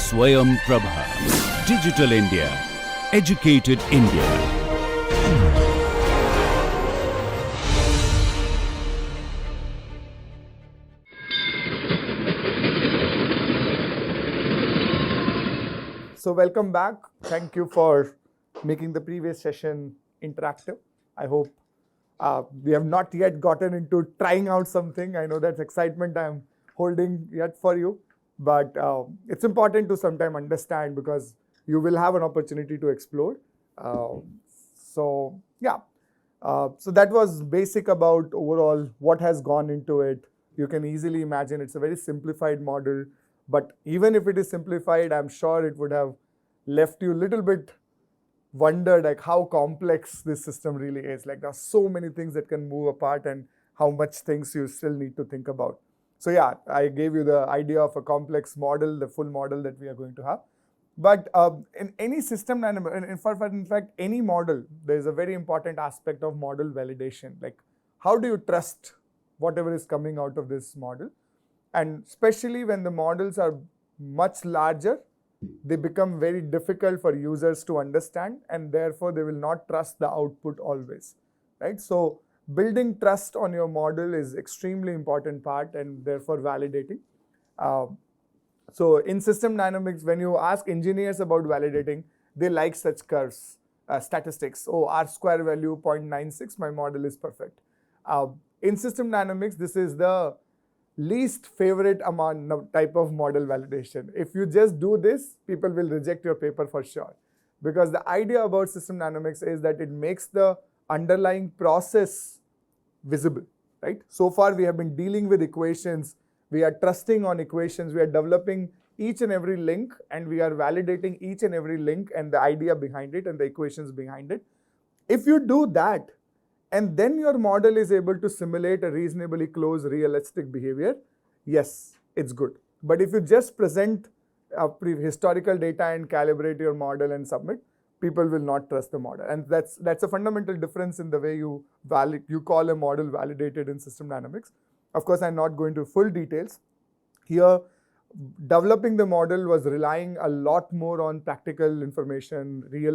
Swayam Prabha. Digital India. Educated India. So welcome back. Thank you for making the previous session interactive. I hope we have not yet gotten into trying out something. I know that's excitement I'm holding yet for you, but it's important to sometime understand because you will have an opportunity to explore. So that was basic about overall what has gone into it. You can easily imagine it's a very simplified model, but even if it is simplified, I'm sure it would have left you a little bit wondered like how complex this system really is. Like there are so many things that can move apart and how much things you still need to think about. So yeah, I gave you the idea of a complex model, the full model that we are going to have. But in any system, in fact, any model, there is a very important aspect of model validation. Like how do you trust whatever is coming out of this model? And especially when the models are much larger, they become very difficult for users to understand, and therefore they will not trust the output always, right? So building trust on your model is extremely important part, and therefore validating. So in system dynamics, when you ask engineers about validating, they like such curves, statistics. Oh, R square value 0.96, my model is perfect. In system dynamics, this is the least favorite type of model validation. If you just do this, people will reject your paper for sure. Because the idea about system dynamics is that it makes the underlying process visible, right? So far, we have been dealing with equations. We are trusting on equations. We are developing each and every link, and we are validating each and every link and the idea behind it and the equations behind it. If you do that, and then your model is able to simulate a reasonably close realistic behavior, yes, it's good. But if you just present historical data and calibrate your model and submit, people will not trust the model. And that's a fundamental difference in the way you call a model validated in system dynamics. Of course, I'm not going to full details. Here, developing the model was relying a lot more on practical information, real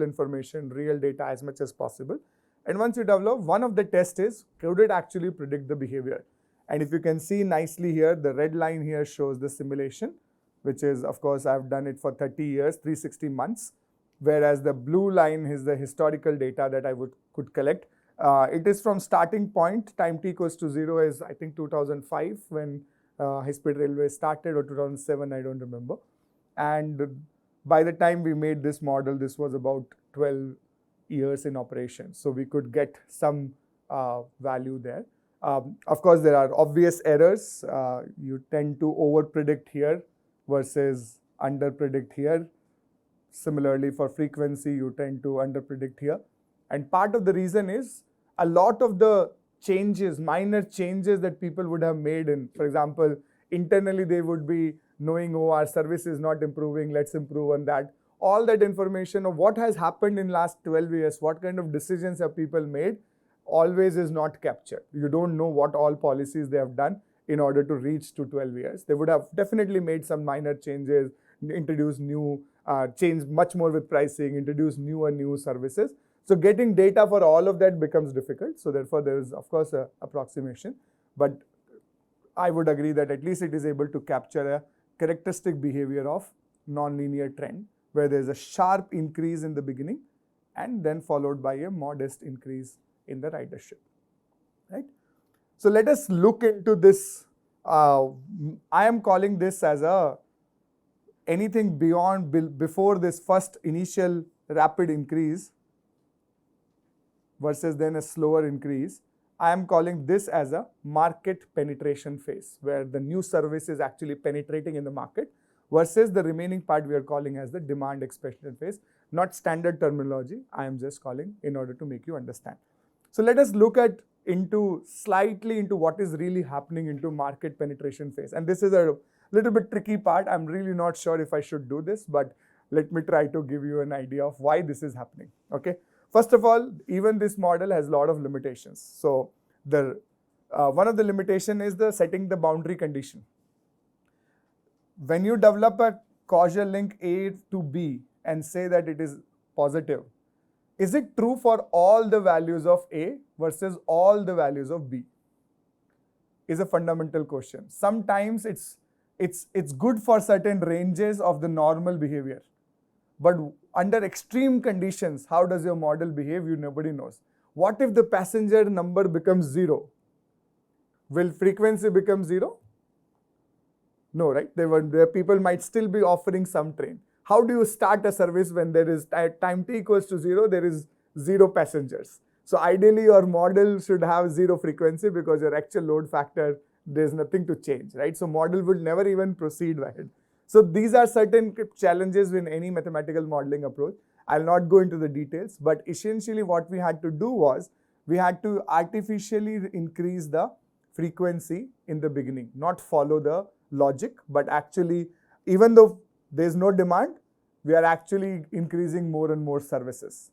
data as much as possible. And once you develop, one of the tests is, could it actually predict the behavior? And if you can see nicely here, the red line here shows the simulation, which is, of course, I've done it for 30 years, 360 months, whereas the blue line is the historical data that I could collect. It is from starting point, time t equals to 0 is, I think, 2005 when high-speed railway started, or 2007, I don't remember. And by the time we made this model, this was about 12 years in operation. So we could get some value there. Of course, there are obvious errors. You tend to over-predict here versus under-predict here. Similarly, for frequency, you tend to under-predict here. And part of the reason is a lot of the changes, minor changes that people would have made in, for example, internally they would be knowing, oh, our service is not improving, let's improve on that. All that information of what has happened in last 12 years, what kind of decisions have people made, always is not captured. You don't know what all policies they have done in order to reach to 12 years. They would have definitely made some minor changes, introduced new, changed much more with pricing, introduced new services. So getting data for all of that becomes difficult. So therefore, there is, of course, an approximation. But I would agree that at least it is able to capture a characteristic behavior of nonlinear trend, where there is a sharp increase in the beginning and then followed by a modest increase in the ridership, right? So let us look into this. I am calling this as anything before this first initial rapid increase versus then a slower increase. I am calling this as a market penetration phase, where the new service is actually penetrating in the market, versus the remaining part we are calling as the demand expansion phase. Not standard terminology, I am just calling in order to make you understand. So let us look at slightly into what is really happening into market penetration phase. And this is a little bit tricky part. I'm really not sure if I should do this, but let me try to give you an idea of why this is happening, okay? First of all, even this model has a lot of limitations. So one of the limitations is setting the boundary condition. When you develop a causal link A to B and say that it is positive, is it true for all the values of A versus all the values of B? Is a fundamental question. Sometimes it's good for certain ranges of the normal behavior, but under extreme conditions, how does your model behave? Nobody knows. What if the passenger number becomes 0? Will frequency become 0? No, right? There people might still be offering some train. How do you start a service when there is time t equals to 0, there is 0 passengers? So ideally your model should have 0 frequency because your actual load factor, there's nothing to change, right? So model would never even proceed ahead. So these are certain challenges in any mathematical modeling approach. I'll not go into the details, but essentially what we had to do was we had to artificially increase the frequency in the beginning, not follow the logic, but actually, even though there's no demand, we are actually increasing more and more services.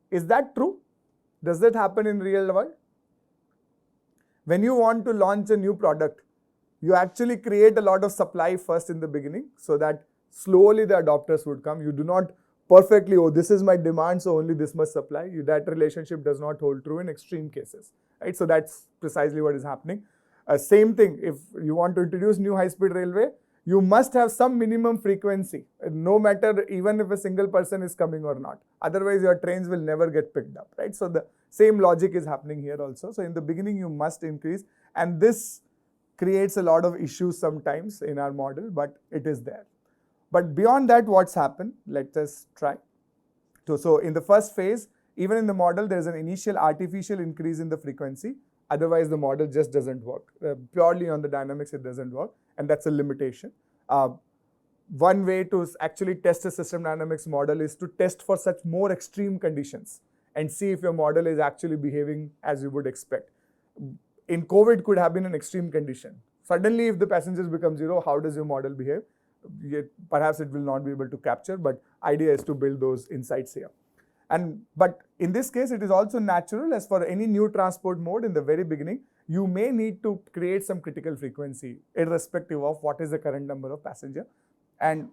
Is that true? Does that happen in real world? When you want to launch a new product, you actually create a lot of supply first in the beginning so that slowly the adopters would come. You do not perfectly, oh, this is my demand, so only this much supply. That relationship does not hold true in extreme cases, right? So that's precisely what is happening. Same thing, if you want to introduce new high-speed railway, you must have some minimum frequency, no matter even if a single person is coming or not. Otherwise, your trains will never get picked up, right? So the same logic is happening here also. So in the beginning, you must increase, and this creates a lot of issues sometimes in our model, but it is there. But beyond that, what's happened? Let us try. So in the first phase, even in the model, there is an initial artificial increase in the frequency. Otherwise, the model just doesn't work. Purely on the dynamics, it doesn't work, and that's a limitation. One way to actually test a system dynamics model is to test for such more extreme conditions and see if your model is actually behaving as you would expect. In COVID could have been an extreme condition. Suddenly, if the passengers become 0, how does your model behave? Perhaps it will not be able to capture, but idea is to build those insights here. But in this case, it is also natural, as for any new transport mode in the very beginning, you may need to create some critical frequency irrespective of what is the current number of passenger. And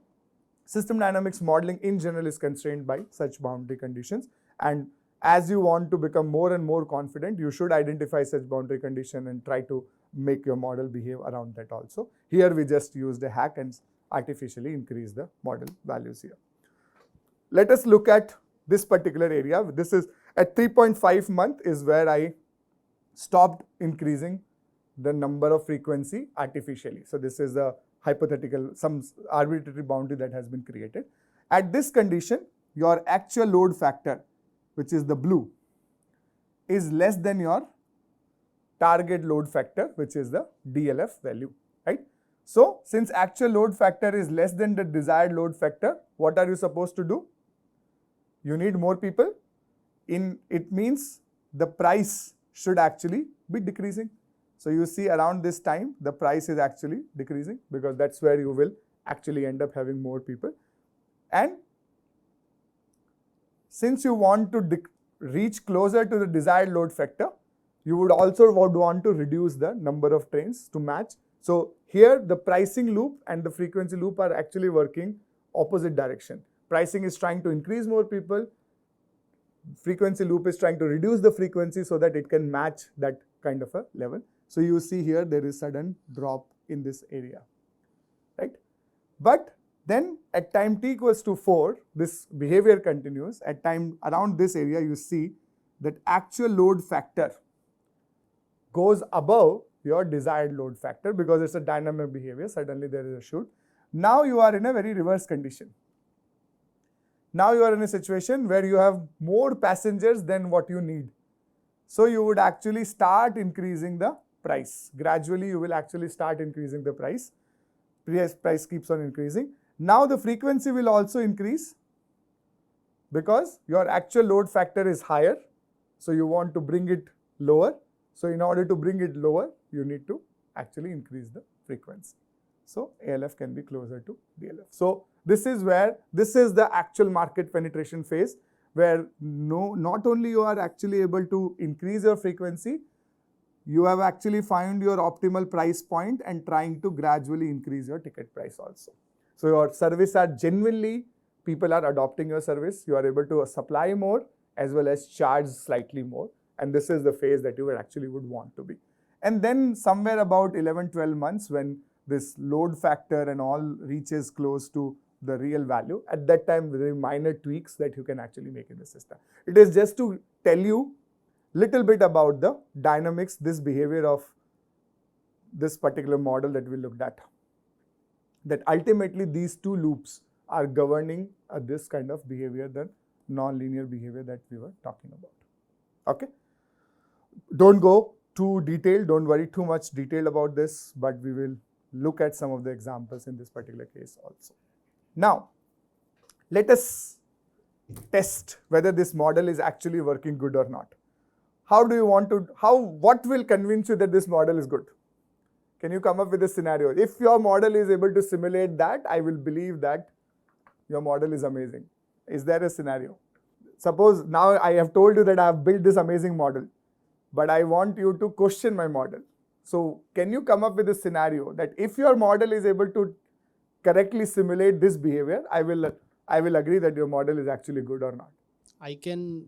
system dynamics modeling in general is constrained by such boundary conditions. And as you want to become more and more confident, you should identify such boundary condition and try to make your model behave around that also. Here we just used a hack and artificially increase the model values here. Let us look at this particular area. This is at 3.5 month is where I stopped increasing the number of frequency artificially. So this is a hypothetical, some arbitrary boundary that has been created. At this condition, your actual load factor, which is the blue, is less than your target load factor, which is the DLF value, right? So since actual load factor is less than the desired load factor, what are you supposed to do? You need more people. It means the price should actually be decreasing. So you see around this time, the price is actually decreasing because that's where you will actually end up having more people. And since you want to reach closer to the desired load factor, you would also want to reduce the number of trains to match. So here the pricing loop and the frequency loop are actually working opposite direction. Pricing is trying to increase more people. Frequency loop is trying to reduce the frequency so that it can match that kind of a level. So you see here there is sudden drop in this area, right? But then at time t equals to 4, this behavior continues. At time around this area, you see that actual load factor goes above your desired load factor because it's a dynamic behavior. Suddenly there is a shoot. Now you are in a very reverse condition. Now you are in a situation where you have more passengers than what you need. So you would actually start increasing the price. Gradually you will actually start increasing the price. Price keeps on increasing. Now the frequency will also increase because your actual load factor is higher. So you want to bring it lower. So in order to bring it lower, you need to actually increase the frequency. So ALF can be closer to DLF. So this is the actual market penetration phase where not only you are actually able to increase your frequency, you have actually found your optimal price point and trying to gradually increase your ticket price also. So your service are genuinely, people are adopting your service. You are able to supply more as well as charge slightly more. And this is the phase that you actually would want to be. And then somewhere about 11, 12 months when this load factor and all reaches close to the real value, at that time there are minor tweaks that you can actually make in the system. It is just to tell you little bit about the dynamics, this behavior of this particular model that we looked at. That ultimately these two loops are governing this kind of behavior, the non-linear behavior that we were talking about. Okay? Don't go too detailed, don't worry too much detail about this, but we will look at some of the examples in this particular case also. Now, let us test whether this model is actually working good or not. How do you want to, what will convince you that this model is good? Can you come up with a scenario? If your model is able to simulate that, I will believe that your model is amazing. Is there a scenario? Suppose now I have told you that I have built this amazing model, but I want you to question my model. So can you come up with a scenario that if your model is able to correctly simulate this behavior, I will agree that your model is actually good or not. I can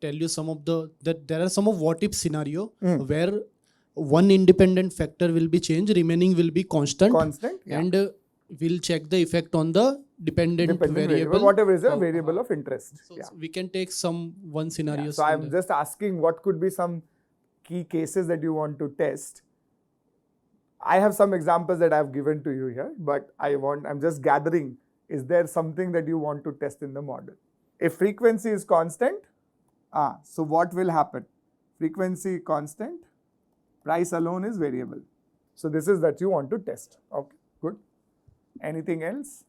tell you some of that there are some of what if scenario where one independent factor will be changed, remaining will be constant. Yeah. And we'll check the effect on the dependent variable. Whatever is a variable of interest. So we can take one scenario. Yeah. So I'm just asking what could be some key cases that you want to test. I have some examples that I've given to you here, but I'm just gathering, is there something that you want to test in the model? If frequency is constant, so what will happen? Frequency constant, price alone is variable. So this is that you want to test. Okay, good. Anything else?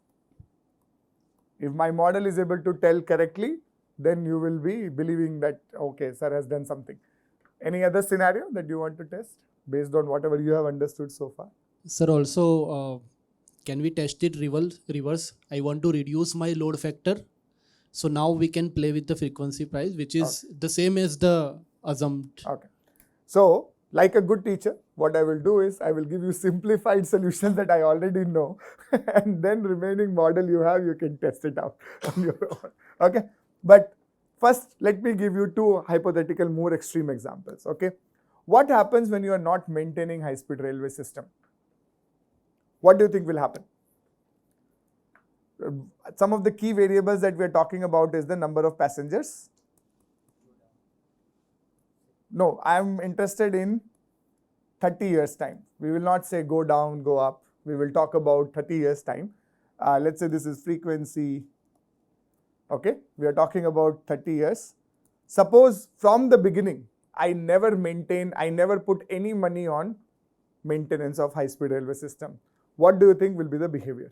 If my model is able to tell correctly, then you will be believing that, okay, sir has done something. Any other scenario that you want to test based on whatever you have understood so far? Sir, also, can we test it reverse? I want to reduce my load factor. So now we can play with the frequency price, which is the same as the assumed. Okay. So, like a good teacher, what I will do is I will give you simplified solutions that I already know, and then remaining model you have, you can test it out on your own. Okay. But first, let me give you two hypothetical, more extreme examples. Okay. What happens when you are not maintaining high-speed railway system? What do you think will happen? Some of the key variables that we are talking about is the number of passengers. No, I am interested in 30 years time. We will not say go down, go up. We will talk about 30 years time. Let's say this is frequency. Okay, we are talking about 30 years. Suppose from the beginning, I never put any money on maintenance of high-speed railway system. What do you think will be the behavior?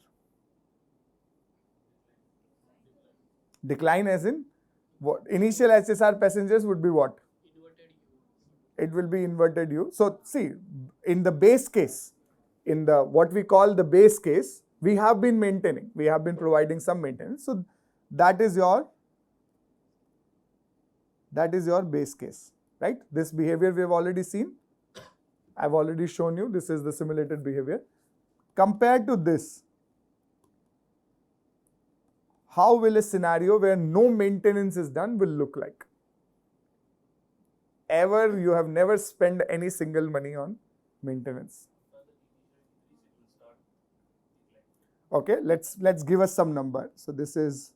Decline as in what? Initial HSR passengers would be what? It will be inverted U. So see, in the base case, in the what we call the base case, we have been maintaining, we have been providing some maintenance. So that is your base case, right? This behavior we have already seen. I've already shown you, this is the simulated behavior. Compared to this, how will a scenario where no maintenance is done will look like? You have never spent any single money on maintenance. Okay, let's give us some number. So this is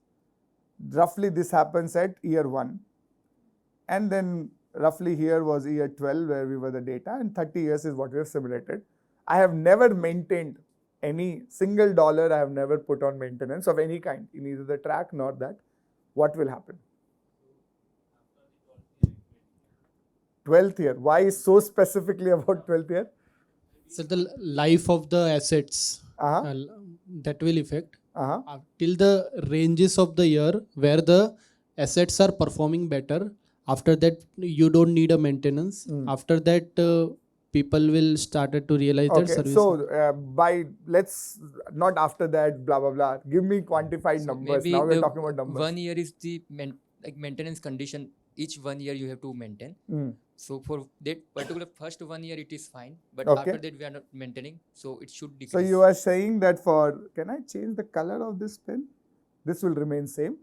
roughly, this happens at year 1, and then roughly here was year 12 where we were the data, and 30 years is what we have simulated. I have never maintained any single dollar. I have never put on maintenance of any kind in either the track nor that. What will happen? 12th year. Why so specifically about 12th year? So the life of the assets that will affect till the ranges of the year where the assets are performing better. After that, you don't need a maintenance. After that, people will started to realize that service. So let's not after that, blah blah blah. Give me quantified numbers. Now we're talking about numbers. 1 year is the maintenance condition each 1 year you have to maintain. So for that particular first 1 year it is fine, but Okay. after that we are not maintaining, so it should decrease. So you are saying that can I change the color of this pen? This will remain same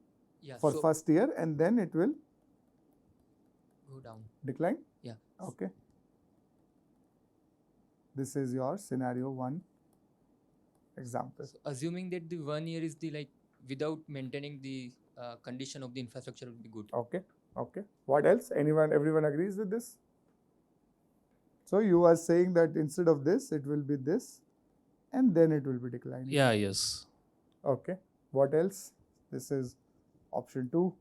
for first year and then it will go down. Decline? Yeah. Okay. This is your scenario 1 example. So assuming that the 1 year is the without maintaining the condition of the infrastructure would be good. Okay. Okay. What else? Everyone agrees with this? So you are saying that instead of this, it will be this and then it will be declining. Yeah, yes. Okay. What else? This is option 2.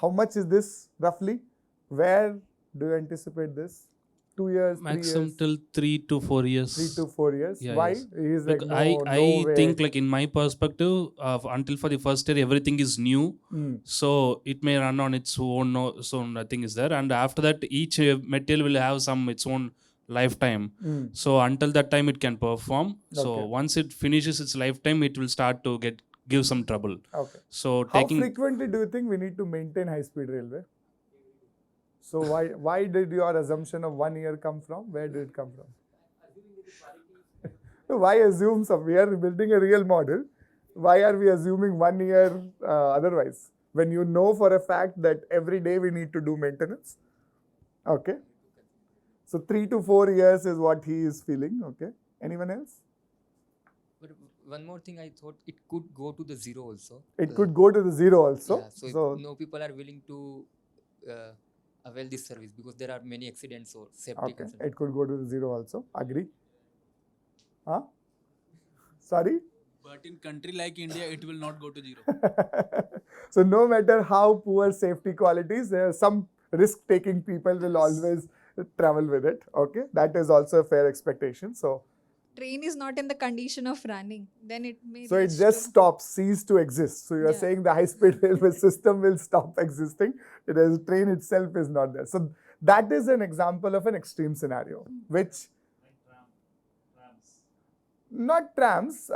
How much is this roughly? Where do you anticipate this? 2 years, Maximum 3 years? till 3 to 4 years. 3 to 4 years. Yeah, Why? yes. He is like, I no way. think in my perspective, until for the first year everything is new, so it may run on its own. So nothing is there, and after that each material will have its own lifetime. So until that time it can perform. So Okay. once it finishes its lifetime, it will start to give some trouble. Okay. So How frequently do you think we need to maintain high-speed railway? So why did your assumption of 1 year come from? Where did it come from? Why assume some? We are building a real model. Why are we assuming 1 year otherwise? When you know for a fact that every day we need to do maintenance. Okay. So 3 to 4 years is what he is feeling. Okay. Anyone else? But one more thing, I thought it could go to the 0 also. It could go to the 0 also. Yeah, so no people are willing to avail this service because there are many accidents or safety concerns. It could go to the 0 also. Agree? Huh? Sorry? But in country like India, it will not go to 0. So no matter how poor safety qualities, there are some risk-taking people will always travel with it. Okay, that is also a fair expectation. So train is not in the condition of running, then it may. So it just stops, cease to exist. So you are saying the high-speed railway system will stop existing. It is train itself is not there. So that is an example of an extreme scenario, which. Not trams,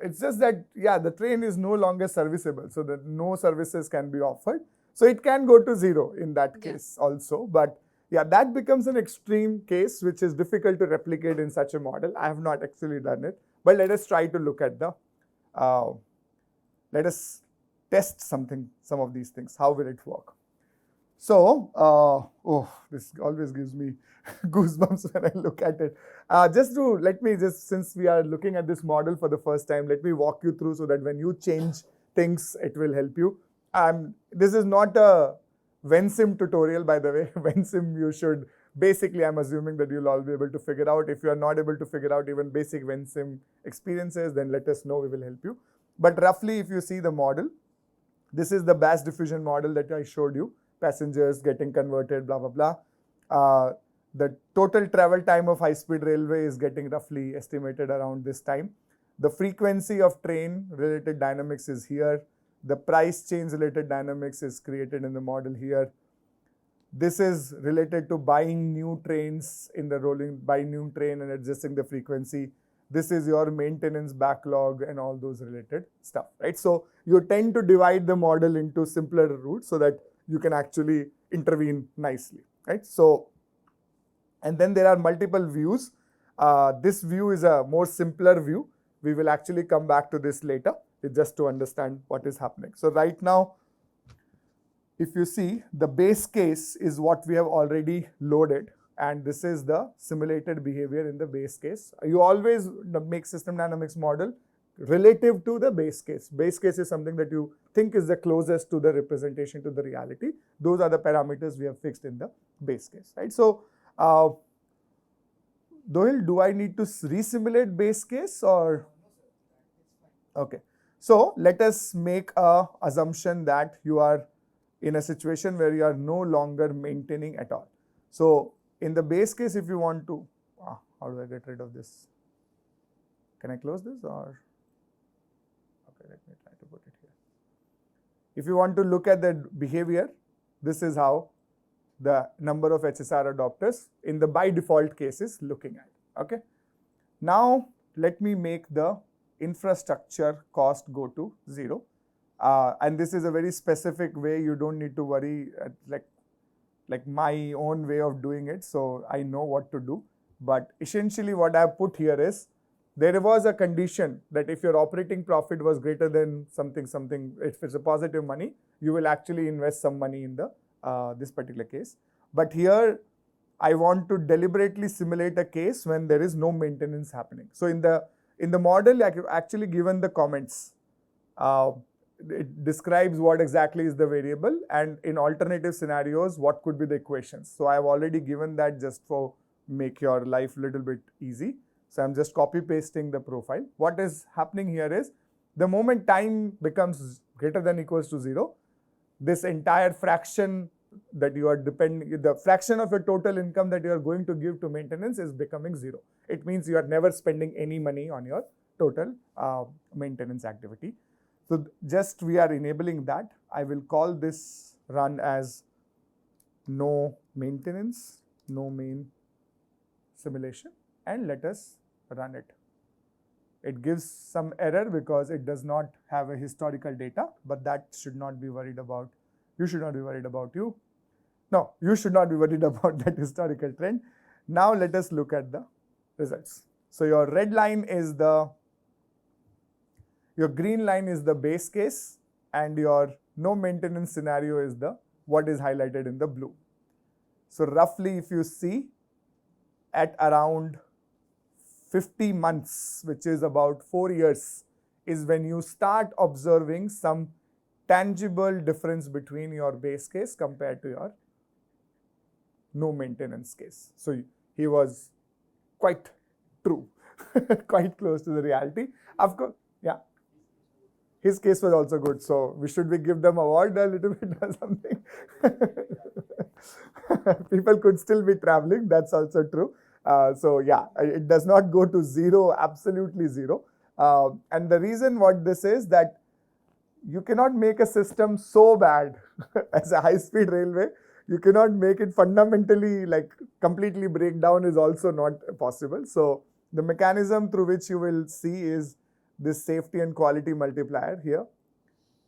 it's just that, the train is no longer serviceable, so that no services can be offered. So it can go to 0 in that case also. But that becomes an extreme case, which is difficult to replicate in such a model. I have not actually done it. But let us try to look at let us test some of these things. How will it work? So, this always gives me goosebumps when I look at it. Since we are looking at this model for the first time, let me walk you through so that when you change things, it will help you. This is not a VenSim tutorial, by the way. VenSim, you should, basically, I'm assuming that you'll all be able to figure out. If you are not able to figure out even basic VenSim experiences, then let us know, we will help you. But roughly, if you see the model, this is the batch diffusion model that I showed you. Passengers getting converted, blah, blah, blah. The total travel time of high-speed railway is getting roughly estimated around this time. The frequency of train related dynamics is here. The price change related dynamics is created in the model here. This is related to buying new trains in the buy new train and adjusting the frequency. This is your maintenance backlog and all those related stuff, right? So you tend to divide the model into simpler routes so that you can actually intervene nicely, right? So, and then there are multiple views. This view is a more simpler view. We will actually come back to this later, just to understand what is happening. So right now, if you see, the base case is what we have already loaded, and this is the simulated behavior in the base case. You always make system dynamics model relative to the base case. Base case is something that you think is the closest to the representation to the reality. Those are the parameters we have fixed in the base case, right? So, Dohil, do I need to re-simulate base case or? Okay. So, let us make a assumption that you are in a situation where you are no longer maintaining at all. So, in the base case, if you want to, how do I get rid of this? Can I close this or? Okay, let me try to put it here. If you want to look at the behavior, this is how the number of HSR adopters in the by default cases looking at. Okay. Now, let me make the infrastructure cost go to 0. And this is a very specific way. You don't need to worry, like my own way of doing it. So I know what to do. But essentially what I put here is, there was a condition that if your operating profit was greater than something, if it's a positive money, you will actually invest some money in the this particular case. But here, I want to deliberately simulate a case when there is no maintenance happening. So in the model, I have actually given the comments. It describes what exactly is the variable, and in alternative scenarios, what could be the equations. So I have already given that just for make your life a little bit easy. So I'm just copy pasting the profile. What is happening here is, the moment time becomes greater than equals to 0, this entire fraction that you are the fraction of your total income that you are going to give to maintenance is becoming 0. It means you are never spending any money on your total maintenance activity. So just we are enabling that. I will call this run as no maintenance, no main simulation, and let us run it. It gives some error because it does not have a historical data, but that should not be worried about. You should not be worried about you. No, you should not be worried about that historical trend. Now let us look at the results. So your red line is your green line is the base case, and your no maintenance scenario is what is highlighted in the blue. So roughly, if you see, at around 50 months, which is about 4 years, is when you start observing some tangible difference between your base case compared to your no maintenance case. So he was quite true, quite close to the reality. Of course, yeah. His case was also good. So should we give them award a little bit or something? People could still be traveling. That's also true. So yeah, it does not go to 0, absolutely 0. And the reason what this is that you cannot make a system so bad as a high-speed railway. You cannot make it fundamentally like completely break down is also not possible. So the mechanism through which you will see is this safety and quality multiplier here.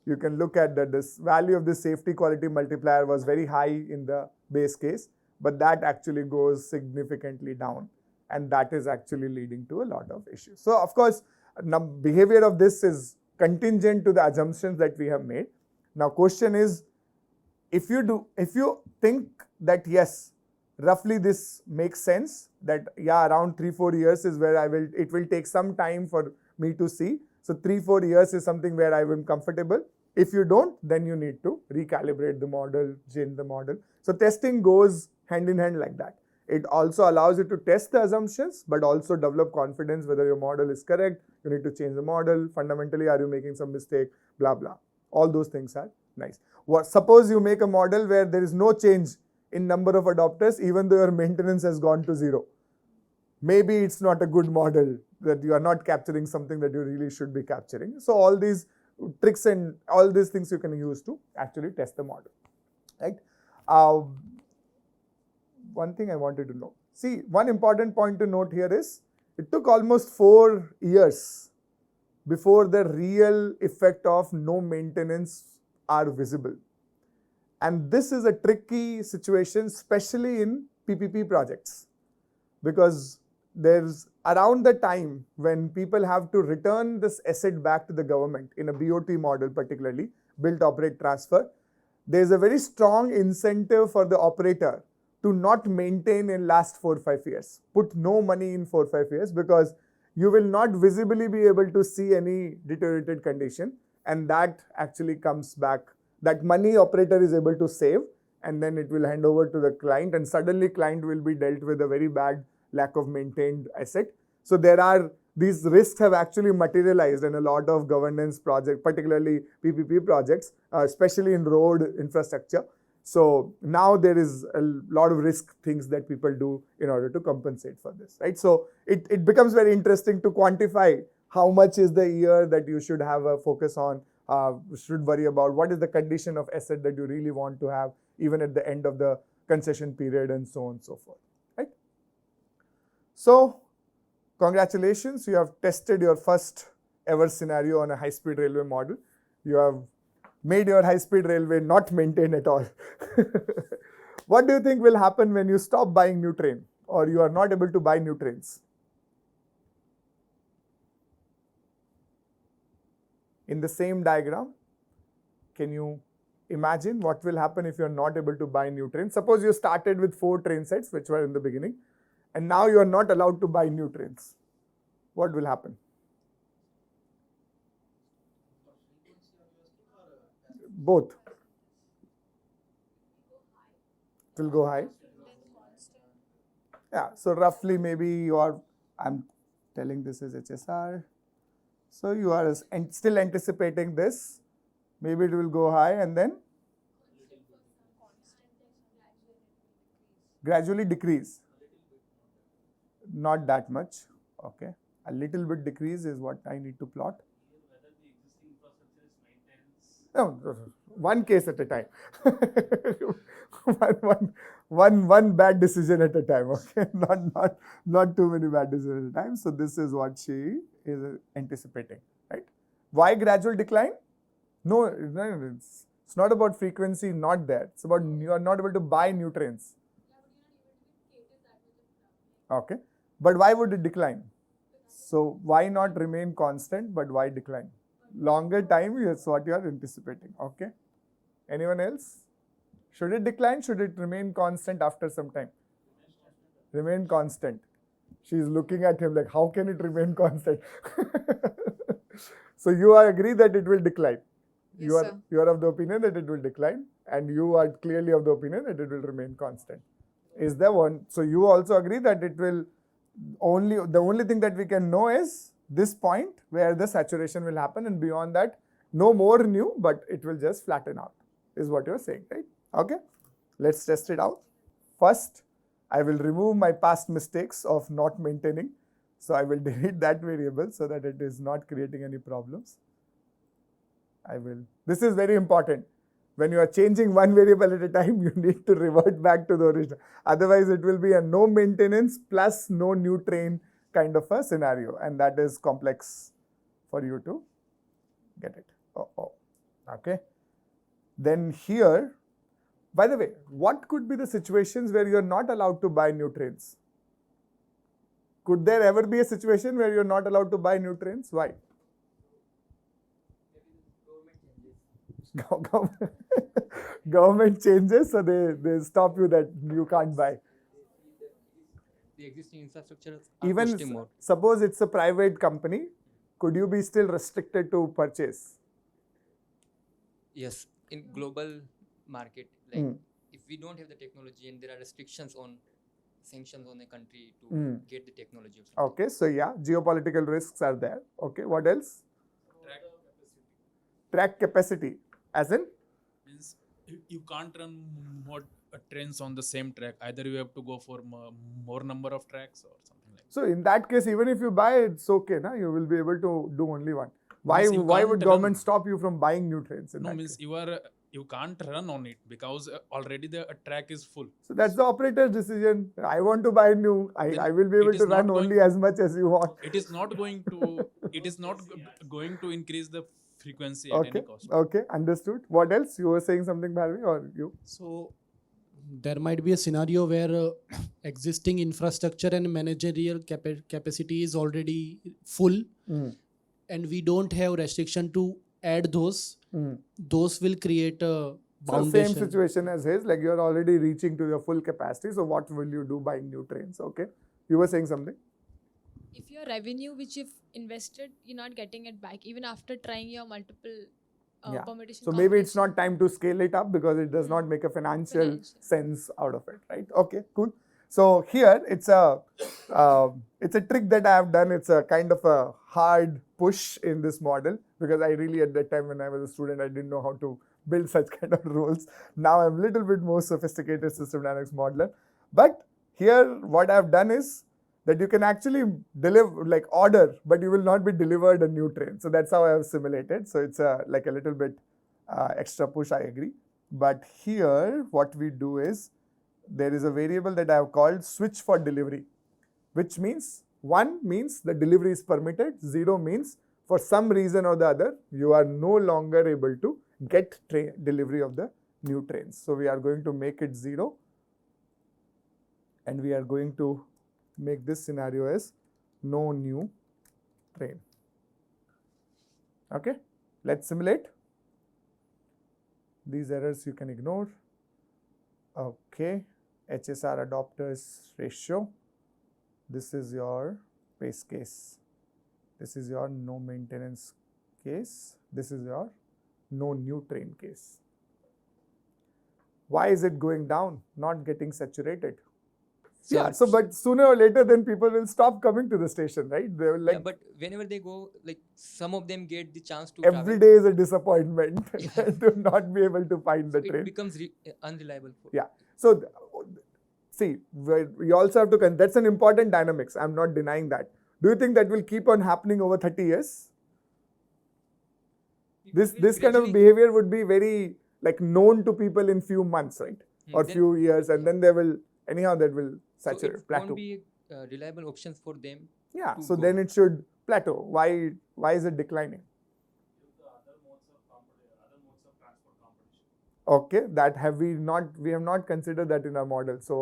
You can look at that this value of the safety quality multiplier was very high in the base case, but that actually goes significantly down, and that is actually leading to a lot of issues. So of course, behavior of this is contingent to the assumptions that we have made. Now question is, if you think that yes, roughly this makes sense, that yeah, around 3-4 years is where it will take some time for me to see. So 3-4 years is something where I am comfortable. If you don't, then you need to recalibrate the model, change the model. So testing goes hand in hand like that. It also allows you to test the assumptions, but also develop confidence whether your model is correct. You need to change the model. Fundamentally, are you making some mistake? Blah, blah. All those things are nice. Suppose you make a model where there is no change in number of adopters, even though your maintenance has gone to 0. Maybe it's not a good model, that you are not capturing something that you really should be capturing. So all these tricks and all these things you can use to actually test the model, right? One thing I wanted to know. See, one important point to note here is, it took almost 4 years before the real effect of no maintenance are visible. And this is a tricky situation, especially in PPP projects, because there's around the time when people have to return this asset back to the government in a BOT model, particularly build, operate, transfer, there's a very strong incentive for the operator to not maintain in last 4-5 years. Put no money in 4-5 years, because you will not visibly be able to see any deteriorated condition, and that actually comes back. That money operator is able to save, and then it will hand over to the client, and suddenly client will be dealt with a very bad lack of maintained asset. So these risks have actually materialized in a lot of governance projects, particularly PPP projects, especially in road infrastructure. So now there is a lot of risk things that people do in order to compensate for this, right? So it becomes very interesting to quantify how much is the year that you should have a focus on, should worry about, what is the condition of asset that you really want to have even at the end of the concession period, and so on and so forth, right? So congratulations, you have tested your first ever scenario on a high-speed railway model. You have made your high-speed railway not maintained at all. What do you think will happen when you stop buying new train or you are not able to buy new trains? In the same diagram, can you imagine what will happen if you are not able to buy new trains? Suppose you started with 4 train sets, which were in the beginning, and now you are not allowed to buy new trains. What will happen? Both. It will go high. Yeah, so roughly maybe you are, I'm telling this is HSR. So you are still anticipating this. Maybe it will go high and then gradually decrease. Not that much. Okay. A little bit decrease is what I need to plot. No, one case at a time. one bad decision at a time. Okay, not too many bad decisions at a time. So this is what she is anticipating, right? Why gradual decline? No, it's not about frequency. Not there. It's about you are not able to buy new trains. Okay, but why would it decline? So why not remain constant, but why decline? Longer time is what you are anticipating. Okay. Anyone else? Should it decline? Should it remain constant after some time? Remain constant. She is looking at him like, how can it remain constant? So you are agree that it will decline. Yes, You are of the opinion that it will decline, and you are clearly of the opinion that it will remain constant. Is there one? So you also agree that it will the only thing that we can know is this point where the saturation will happen, and beyond that, no more new, but it will just flatten out, is what you're saying, right? Okay, let's test it out. First, I will remove my past mistakes of not maintaining. So I will delete that variable so that it is not creating any problems. This is very important. When you are changing one variable at a time, you need to revert back to the original. Otherwise, it will be a no maintenance plus no new train kind of a scenario. And that is complex for you to get it. Okay. Then here, by the way, what could be the situations where you are not allowed to buy new trains? Could there ever be a situation where you are not allowed to buy new trains? Why? Government changes, so they stop you that you can't buy. The existing infrastructure are Even costing more. suppose it's a private company, could you be still restricted to purchase? Yes, in global market, like if we don't have the technology and there are restrictions on sanctions on a country to get the technology. Or something. Okay, so yeah, geopolitical risks are there. Okay, what else? Track capacity. As in? Means you can't run more trains on the same track. Either you have to go for more number of tracks or something like that. So in that case, even if you buy, it's okay, na? You will be able to do only one. Why would government stop you from buying new trains? No, means you can't run on it because already the track is full. So that's the operator's decision. I want to buy new. I will be able to run only as much as you want. It is not going to increase the frequency at any cost. Okay, understood. What else? You were saying something, Bharvi, or you? So there might be a scenario where existing infrastructure and managerial capacity is already full, and we don't have restriction to add those. Those will create a foundation. So same situation as his, like you're already reaching to your full capacity. So what will you do buying new trains? Okay, you were saying something. If your revenue which you've invested, you're not getting it back even after trying your multiple permutation. So maybe it's not time to scale it up because it does not make a financial sense out of it, right? Okay, cool. So here it's a trick that I have done. It's a kind of a hard push in this model because I really at that time when I was a student I didn't know how to build such kind of rules. Now I'm a little bit more sophisticated system dynamics modeler. But here what I've done is that you can actually deliver, like order, but you will not be delivered a new train. So that's how I have simulated. So it's like a little bit extra push, I agree. But here what we do is, there is a variable that I have called switch for delivery, which means 1 means the delivery is permitted, 0 means for some reason or the other, you are no longer able to get delivery of the new trains. So we are going to make it 0 and we are going to make this scenario as no new train. Okay, let's simulate. These errors you can ignore. Okay, HSR adopters ratio. This is your base case. This is your no maintenance case. This is your no new train case. Why is it going down, not getting saturated? So but sooner or later then people will stop coming to the station, right? They will like, but whenever they go, like some of them get the chance to every travel. day is a disappointment to not be able to find the train. It becomes unreliable. So see, we also have to, that's an important dynamics. I'm not denying that. Do you think that will keep on happening over 30 years? This kind of behavior would be very like known to people in few months, right? Or few years, and then they will, anyhow that will saturate, so it plateau. won't be reliable options for them. Yeah, so then it should plateau. Why is it declining? Okay, that we have not considered that in our model. So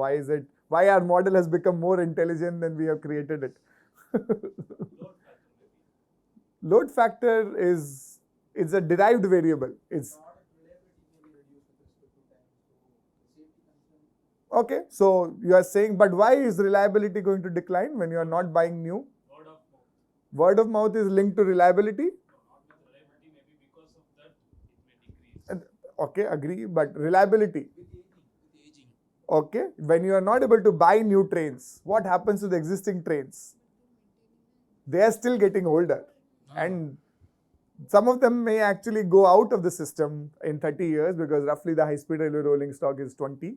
why our model has become more intelligent than we have created it? Load factor is a derived variable. Okay, so you are saying, but why is reliability going to decline when you are not buying new? Word of mouth is linked to reliability? Okay, agree, but reliability. Okay, when you are not able to buy new trains, what happens to the existing trains? They are still getting older, and some of them may actually go out of the system in 30 years because roughly the high-speed railway rolling stock is 20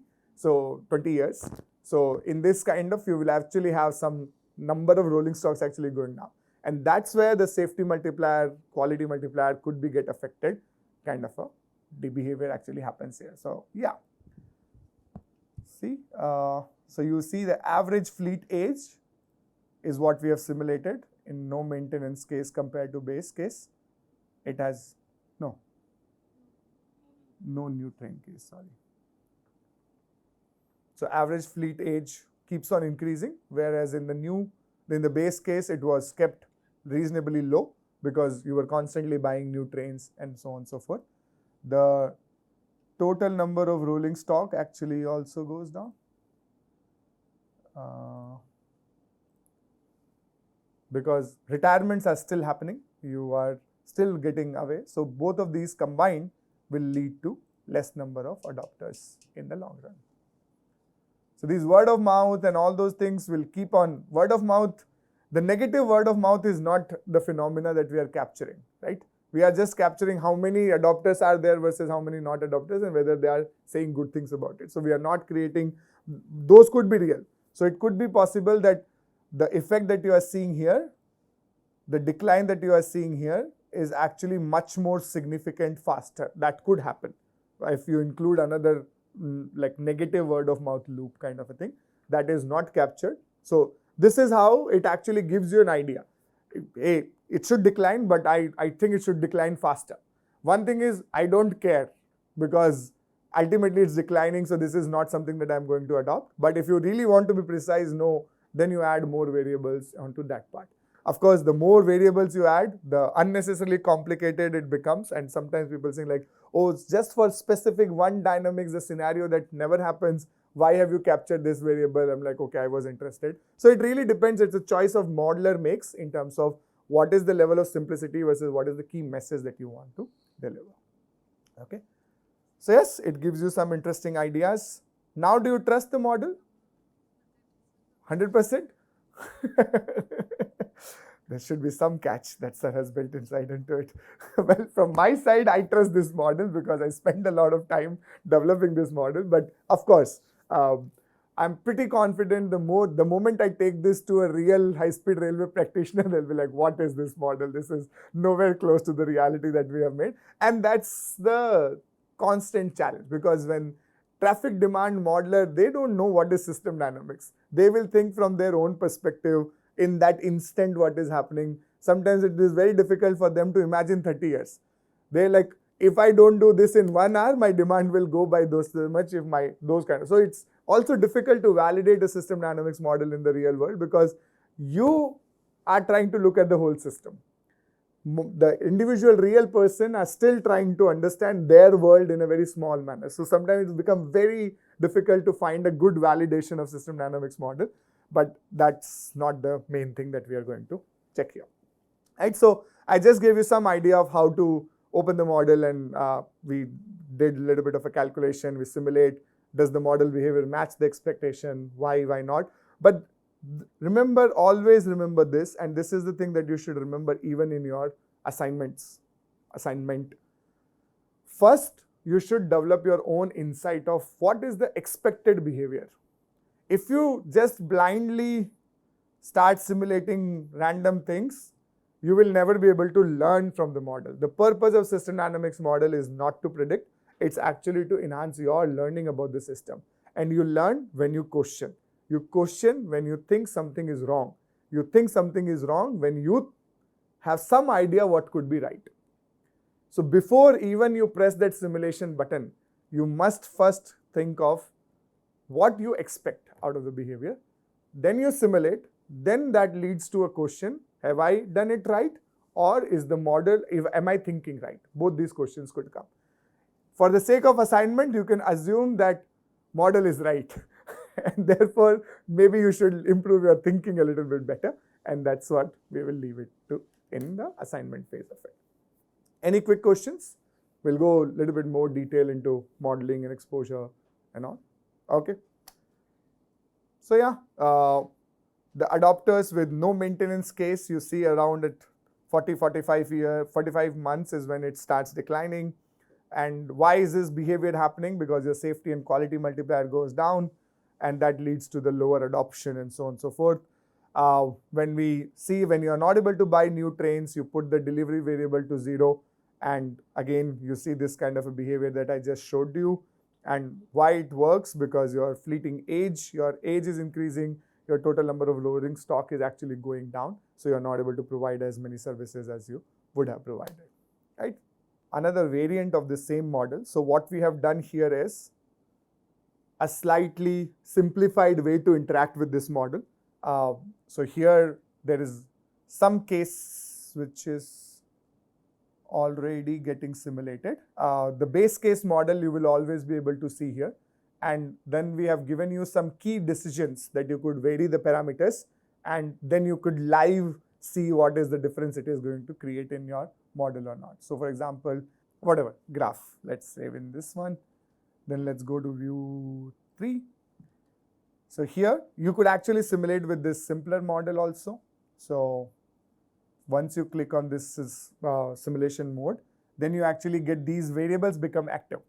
years. So in this kind of, you will actually have some number of rolling stocks actually going down. And that's where the safety multiplier, quality multiplier could get affected, kind of the behavior actually happens here. So yeah, see, so you see the average fleet age is what we have simulated in no maintenance case compared to base case. It has no new train case, sorry. So average fleet age keeps on increasing, whereas in the base case it was kept reasonably low because you were constantly buying new trains and so on and so forth. The total number of rolling stock actually also goes down. Because retirements are still happening, you are still getting away. So both of these combined will lead to less number of adopters in the long run. So these word of mouth and all those things will keep on. Word of mouth, the negative word of mouth is not the phenomena that we are capturing, right? We are just capturing how many adopters are there versus how many not adopters and whether they are saying good things about it. So we are not creating, those could be real. So it could be possible that the effect that you are seeing here, the decline that you are seeing here is actually much more significant faster. That could happen if you include another like negative word of mouth loop kind of a thing that is not captured. So this is how it actually gives you an idea. It should decline, but I think it should decline faster. One thing is I don't care because ultimately it's declining, so this is not something that I'm going to adopt. But if you really want to be precise, no, then you add more variables onto that part. Of course, the more variables you add, the unnecessarily complicated it becomes. And sometimes people think like, oh, it's just for specific one dynamics, the scenario that never happens. Why have you captured this variable? I'm like, okay, I was interested. So it really depends. It's a choice of modeler makes in terms of what is the level of simplicity versus what is the key message that you want to deliver. Okay. So yes, it gives you some interesting ideas. Now, do you trust the model? 100%? There should be some catch that sir has built inside into it. Well, from my side, I trust this model because I spent a lot of time developing this model. But of course, I'm pretty confident the moment I take this to a real high-speed railway practitioner, they'll be like, what is this model? This is nowhere close to the reality that we have made. And that's the constant challenge, because when traffic demand modeler, they don't know what is system dynamics. They will think from their own perspective in that instant what is happening. Sometimes it is very difficult for them to imagine 30 years. They're like, if I don't do this in 1 hour, my demand will go by those much. So it's also difficult to validate a system dynamics model in the real world because you are trying to look at the whole system. The individual real person are still trying to understand their world in a very small manner. So sometimes it's become very difficult to find a good validation of system dynamics model, but that's not the main thing that we are going to check here. Right, so I just gave you some idea of how to open the model, and we did a little bit of a calculation. We simulate, does the model behavior match the expectation? Why not? But remember, always remember this, and this is the thing that you should remember even in your assignment. First, you should develop your own insight of what is the expected behavior. If you just blindly start simulating random things, you will never be able to learn from the model. The purpose of system dynamics model is not to predict, it's actually to enhance your learning about the system. And you learn when you question. You question when you think something is wrong. You think something is wrong when you have some idea what could be right. So before even you press that simulation button, you must first think of what you expect out of the behavior. Then you simulate. Then that leads to a question. Have I done it right? Or is the model, am I thinking right? Both these questions could come. For the sake of assignment, you can assume that model is right. And therefore, maybe you should improve your thinking a little bit better. And that's what we will leave it to in the assignment phase of it. Any quick questions? We'll go a little bit more detail into modeling and exposure and all. Okay. So yeah, the adopters with no maintenance case, you see around at 45 months is when it starts declining. And why is this behavior happening? Because your safety and quality multiplier goes down, and that leads to the lower adoption and so on and so forth. When you are not able to buy new trains, you put the delivery variable to 0. And again, you see this kind of a behavior that I just showed you. And why it works? Because your your age is increasing, your total number of loading stock is actually going down. So you're not able to provide as many services as you would have provided, right? Another variant of the same model. So what we have done here is a slightly simplified way to interact with this model. So here there is some case which is already getting simulated. The base case model you will always be able to see here. And then we have given you some key decisions that you could vary the parameters, and then you could live see what is the difference it is going to create in your model or not. So for example, whatever, graph, let's save in this one. Then let's go to view 3. So here you could actually simulate with this simpler model also. So once you click on this simulation mode, then you actually get these variables become active.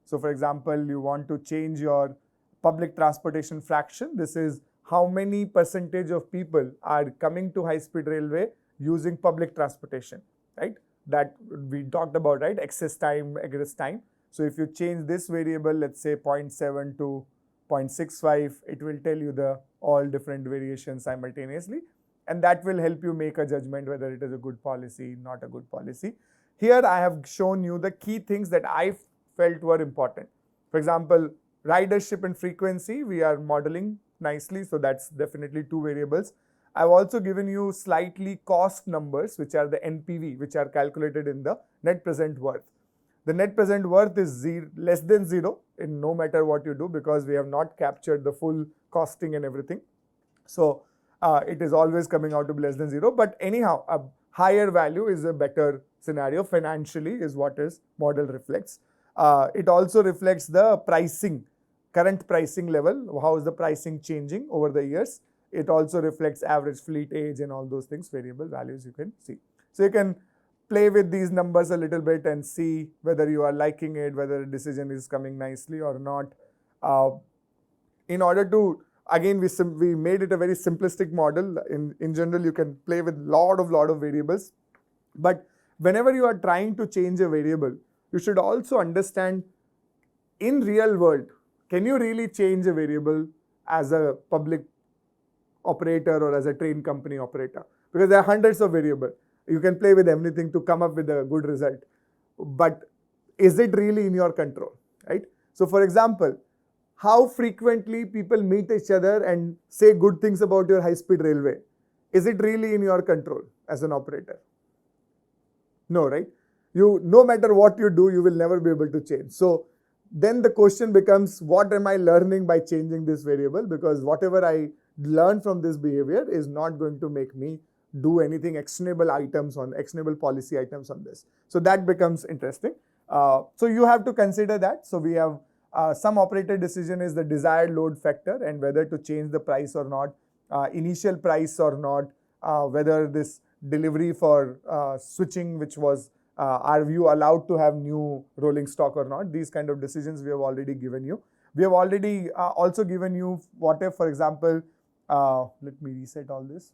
So for example, you want to change your public transportation fraction. This is how many percentage of people are coming to high-speed railway using public transportation, right? That we talked about, right? Excess time, egress time. So if you change this variable, let's say 0.7 to 0.65, it will tell you the all different variations simultaneously. And that will help you make a judgment whether it is a good policy, not a good policy. Here I have shown you the key things that I felt were important. For example, ridership and frequency, we are modeling nicely. So that's definitely 2 variables. I've also given you slightly cost numbers, which are the NPV, which are calculated in the net present worth. The net present worth is less than 0 in no matter what you do, because we have not captured the full costing and everything. So it is always coming out to be less than 0. But anyhow, a higher value is a better scenario financially, is what is model reflects. It also reflects the pricing, current pricing level. How is the pricing changing over the years? It also reflects average fleet age and all those things, variable values you can see. So you can play with these numbers a little bit and see whether you are liking it, whether a decision is coming nicely or not. In order to, again, we made it a very simplistic model. In general, you can play with lot of variables. But whenever you are trying to change a variable, you should also understand in real world, can you really change a variable as a public operator or as a train company operator? Because there are hundreds of variables. You can play with everything to come up with a good result. But is it really in your control, right? So for example, how frequently people meet each other and say good things about your high-speed railway? Is it really in your control as an operator? No, right? No matter what you do, you will never be able to change. So then the question becomes, what am I learning by changing this variable? Because whatever I learn from this behavior is not going to make me do anything actionable policy items on this. So that becomes interesting. So you have to consider that. So we have some operator decision is the desired load factor and whether to change the price or not, initial price or not, whether this delivery for switching, which was are you allowed to have new rolling stock or not? These kind of decisions we have already given you. We have already also given you what if, for example, let me reset all this.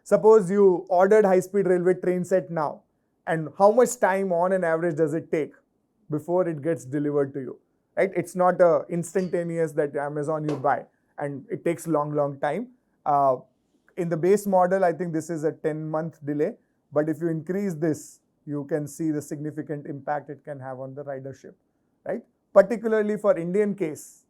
Suppose you ordered high-speed railway train set now, and how much time on an average does it take before it gets delivered to you, right? It's not instantaneous that Amazon you buy, and it takes long time. In the base model, I think this is a 10-month delay, but if you increase this, you can see the significant impact it can have on the ridership, right? Particularly for Indian case,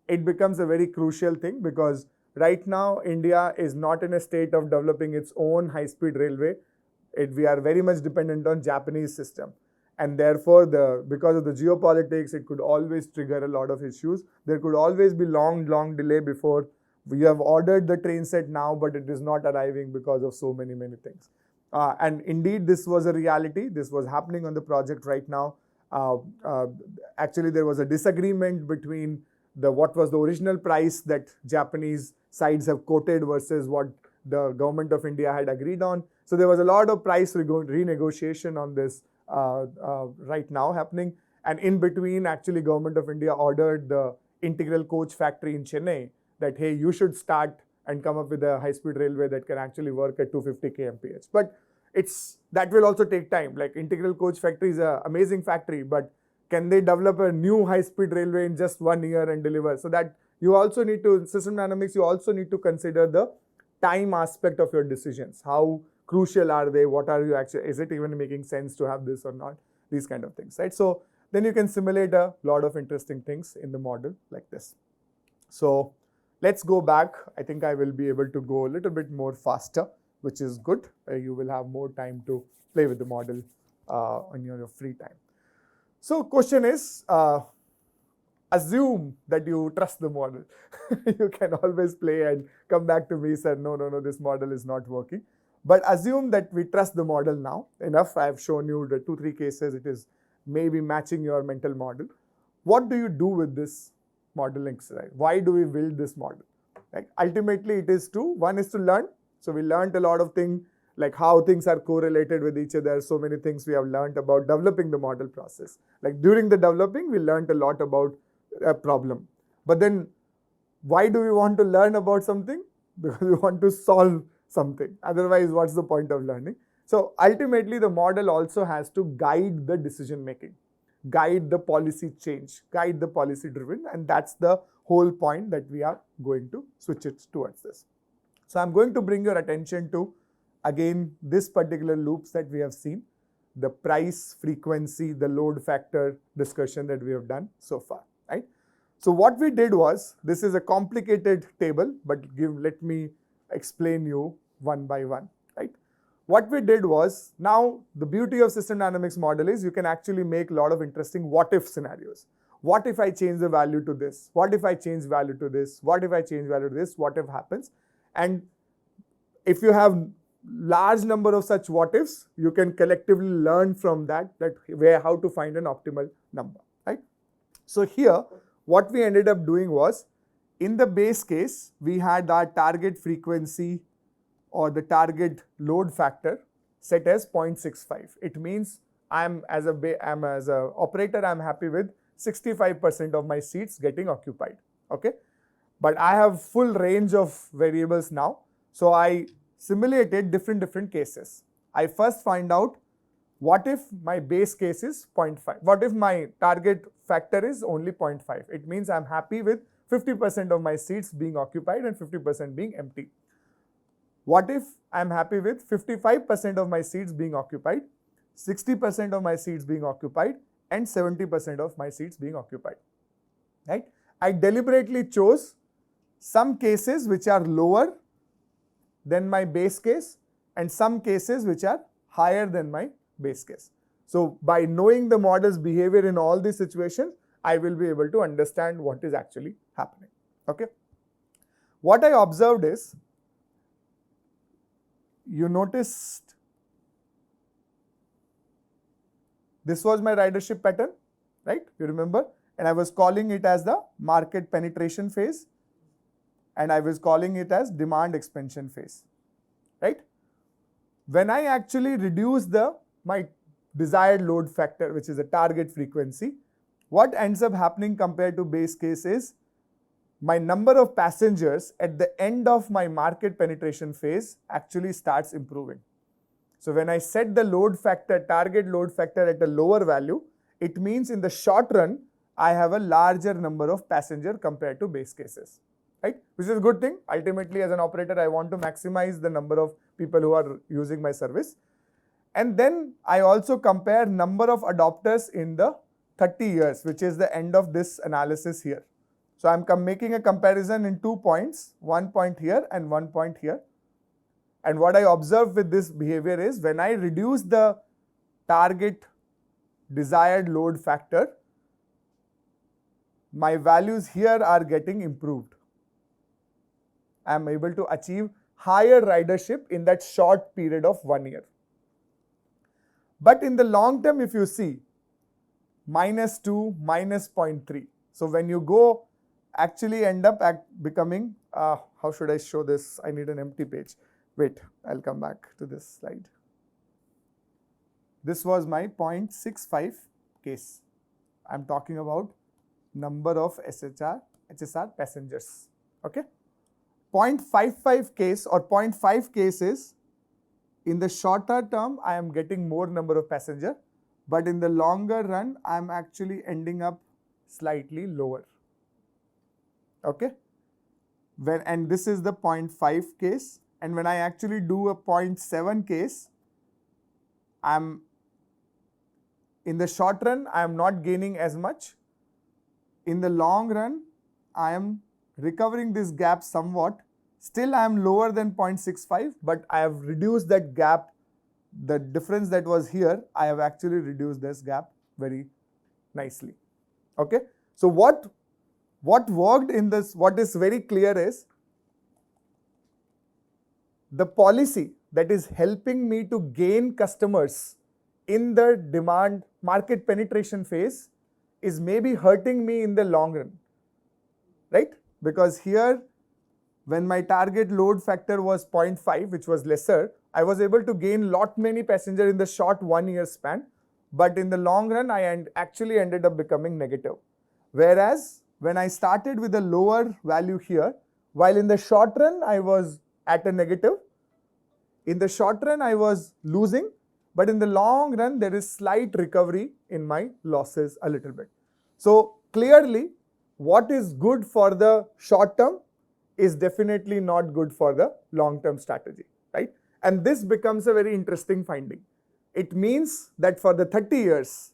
it becomes a very crucial thing because right now, India is not in a state of developing its own high-speed railway. We are very much dependent on Japanese system. And therefore, because of the geopolitics, it could always trigger a lot of issues. There could always be long delay before we have ordered the train set now, but it is not arriving because of so many things. And indeed, this was a reality. This was happening on the project right now. Actually, there was a disagreement between what was the original price that Japanese sides have quoted versus what the government of India had agreed on. So there was a lot of price renegotiation on this right now happening. And in between, actually, government of India ordered the integral coach factory in Chennai that, hey, you should start and come up with a high-speed railway that can actually work at 250 kmph. But that will also take time. Like integral coach factory is an amazing factory, but can they develop a new high-speed railway in just 1 year and deliver? So that you also need to, system dynamics, you also need to consider the time aspect of your decisions. How crucial are they? What are you actually, is it even making sense to have this or not? These kind of things, right? So then you can simulate a lot of interesting things in the model like this. So let's go back. I think I will be able to go a little bit more faster, which is good. You will have more time to play with the model on your free time. So question is, assume that you trust the model. You can always play and come back to me and say, no, this model is not working. But assume that we trust the model now. Enough, I have shown you the 2-3 cases. It is maybe matching your mental model. What do you do with this modeling exercise? Why do we build this model? Like ultimately, it is one is to learn. So we learned a lot of things, like how things are correlated with each other. So many things we have learned about developing the model process. Like during the developing, we learned a lot about a problem. But then why do we want to learn about something? Because we want to solve something. Otherwise, what's the point of learning? So ultimately, the model also has to guide the decision making, guide the policy change, guide the policy driven. And that's the whole point that we are going to switch it towards this. So I'm going to bring your attention to, again, this particular loops that we have seen, the price, frequency, the load factor discussion that we have done so far, right? So what we did was, this is a complicated table, but let me explain you one by one, right? What we did was, now the beauty of system dynamics model is you can actually make a lot of interesting what if scenarios. What if I change the value to this? What if I change value to this? What if I change value to this? What if happens? And if you have large number of such what ifs, you can collectively learn from that how to find an optimal number, right? So here, what we ended up doing was, in the base case, we had our target frequency or the target load factor set as 0.65. It means as a operator, I'm happy with 65% of my seats getting occupied, okay? But I have full range of variables now. So I simulated different cases. I first find out what if my base case is 0.5? What if my target factor is only 0.5? It means I'm happy with 50% of my seats being occupied and 50% being empty. What if I'm happy with 55% of my seats being occupied, 60% of my seats being occupied and 70% of my seats being occupied, right? I deliberately chose some cases which are lower than my base case and some cases which are higher than my base case. So by knowing the model's behavior in all these situations, I will be able to understand what is actually happening, okay? What I observed is, you noticed this was my ridership pattern, right? You remember? And I was calling it as the market penetration phase and I was calling it as demand expansion phase, right? When I actually reduce my desired load factor, which is the target frequency, what ends up happening compared to base case is my number of passengers at the end of my market penetration phase actually starts improving. So when I set the load factor, target load factor at a lower value, it means in the short run, I have a larger number of passengers compared to base cases, right? Which is a good thing. Ultimately, as an operator, I want to maximize the number of people who are using my service. And then I also compare number of adopters in the 30 years, which is the end of this analysis here. So I'm making a comparison in 2 points, 1 point here and 1 point here. And what I observe with this behavior is when I reduce the target desired load factor, my values here are getting improved. I am able to achieve higher ridership in that short period of 1 year. But in the long term, if you see, -2, -0.3. So when you go, actually end up becoming, how should I show this? I need an empty page. Wait, I'll come back to this slide. This was my 0.65 case. I'm talking about number of HSR passengers, okay? 0.55 case or 0.5 cases, in the shorter term, I am getting more number of passengers, but in the longer run, I am actually ending up slightly lower, okay? And this is the 0.5 case, and when I actually do a 0.7 case, in the short run, I am not gaining as much. In the long run, I am recovering this gap somewhat. Still, I am lower than 0.65, but I have reduced that gap. The difference that was here, I have actually reduced this gap very nicely. Okay. So what worked in this, what is very clear is the policy that is helping me to gain customers in the demand market penetration phase is maybe hurting me in the long run, right? Because here, when my target load factor was 0.5, which was lesser, I was able to gain many passengers in the short 1 year span, but in the long run, I actually ended up becoming negative. Whereas, when I started with a lower value here, while in the short run, I was at a negative, in the short run, I was losing, but in the long run, there is slight recovery in my losses a little bit. So clearly, what is good for the short term is definitely not good for the long term strategy, right? And this becomes a very interesting finding. It means that for the 30 years,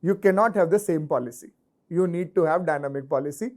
you cannot have the same policy. You need to have dynamic policy.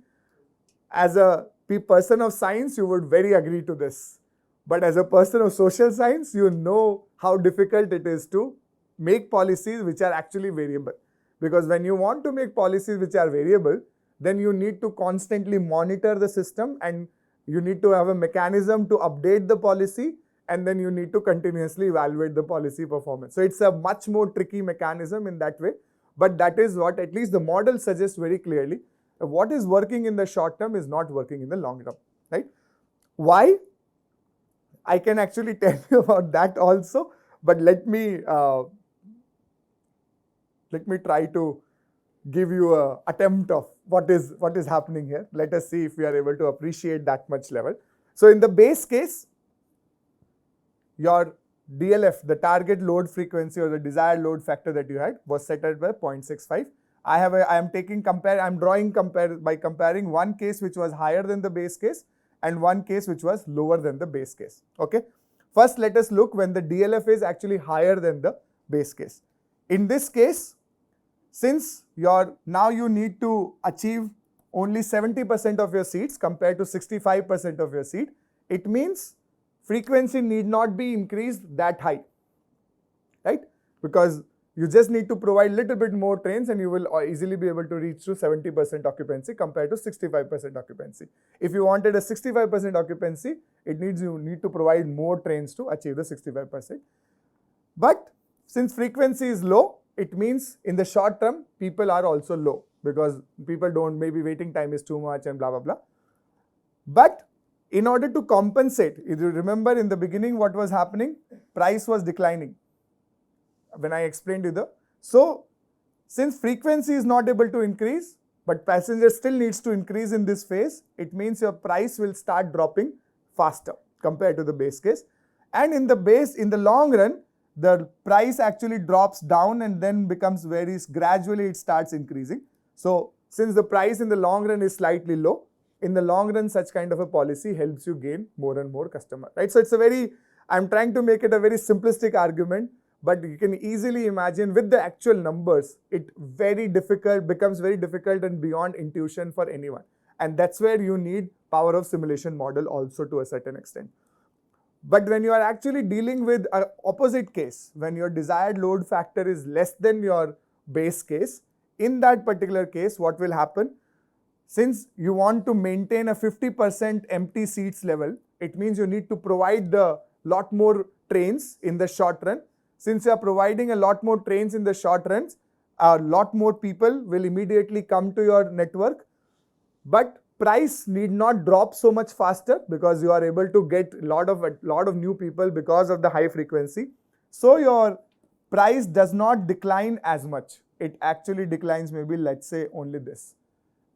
As a person of science, you would very agree to this. But as a person of social science, you know how difficult it is to make policies which are actually variable. Because when you want to make policies which are variable, then you need to constantly monitor the system and you need to have a mechanism to update the policy, and then you need to continuously evaluate the policy performance. So it's a much more tricky mechanism in that way. But that is what at least the model suggests very clearly. What is working in the short term is not working in the long term, right? Why? I can actually tell you about that also, but let me try to give you an attempt of what is happening here. Let us see if we are able to appreciate that much level. So in the base case, your DLF, the target load frequency or the desired load factor that you had, was set at by 0.65. I'm drawing by comparing one case which was higher than the base case and one case which was lower than the base case. Okay. First, let us look when the DLF is actually higher than the base case. In this case, since now you need to achieve only 70% of your seats compared to 65% of your seat, it means frequency need not be increased that high, right? Because you just need to provide little bit more trains and you will easily be able to reach to 70% occupancy compared to 65% occupancy. If you wanted a 65% occupancy, you need to provide more trains to achieve the 65%. But since frequency is low, it means in the short term, people are also low because people don't, maybe waiting time is too much and blah, blah, blah. But in order to compensate, if you remember in the beginning what was happening, price was declining when I explained you so since frequency is not able to increase, but passenger still needs to increase in this phase, it means your price will start dropping faster compared to the base case. And in the long run, the price actually drops down and then becomes gradually it starts increasing. So since the price in the long run is slightly low, in the long run, such kind of a policy helps you gain more and more customer, right? So I'm trying to make it a very simplistic argument, but you can easily imagine with the actual numbers, it becomes very difficult and beyond intuition for anyone. And that's where you need power of simulation model also to a certain extent. But when you are actually dealing with an opposite case, when your desired load factor is less than your base case, in that particular case, what will happen? Since you want to maintain a 50% empty seats level, it means you need to provide a lot more trains in the short run. Since you are providing a lot more trains in the short runs, a lot more people will immediately come to your network. But price need not drop so much faster because you are able to get a lot of new people because of the high frequency. So your price does not decline as much. It actually declines maybe, let's say, only this.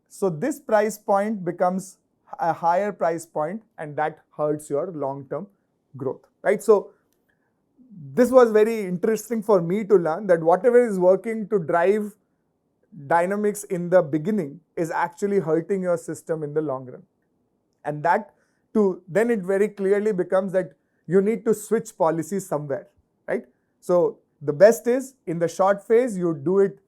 So this price point becomes a higher price point and that hurts your long-term growth, right? So this was very interesting for me to learn that whatever is working to drive dynamics in the beginning is actually hurting your system in the long run. And then it very clearly becomes that you need to switch policies somewhere, right? So the best is in the short phase, you do it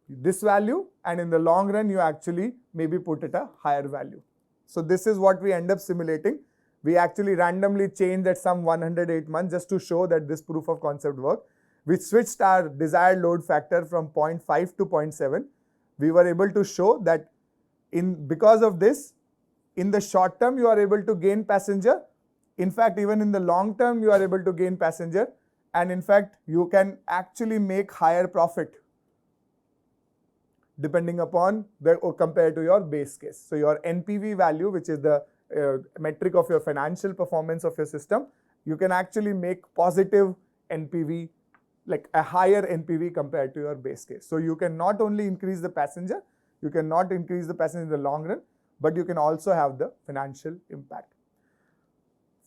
this value, and in the long run, you actually maybe put it a higher value. So this is what we end up simulating. We actually randomly changed at some 108 months just to show that this proof of concept worked. We switched our desired load factor from 0.5 to 0.7. We were able to show that because of this, in the short term, you are able to gain passenger. In fact, even in the long term, you are able to gain passenger. And in fact, you can actually make higher profit depending upon compared to your base case. So your NPV value, which is the metric of your financial performance of your system, you can actually make positive NPV, like a higher NPV compared to your base case. So you can not only increase the passenger, you cannot increase the passenger in the long run, but you can also have the financial impact.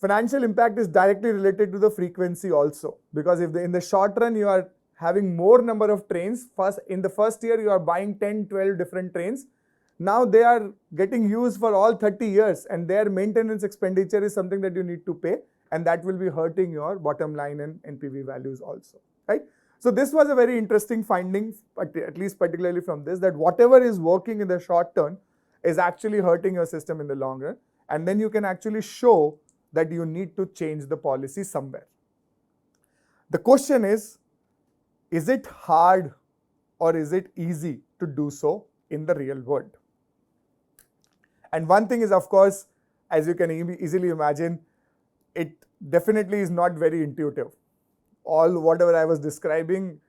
Financial impact is directly related to the frequency also, because if in the short run you are having more number of trains, in the first year you are buying 10, 12 different trains. Now they are getting used for all 30 years and their maintenance expenditure is something that you need to pay, and that will be hurting your bottom line and NPV values also, right? So this was a very interesting finding, at least particularly from this, that whatever is working in the short term is actually hurting your system in the long run, and then you can actually show that you need to change the policy somewhere. The question is it hard or is it easy to do so in the real world? And one thing is, of course, as you can easily imagine, it definitely is not very intuitive. Whatever I was describing,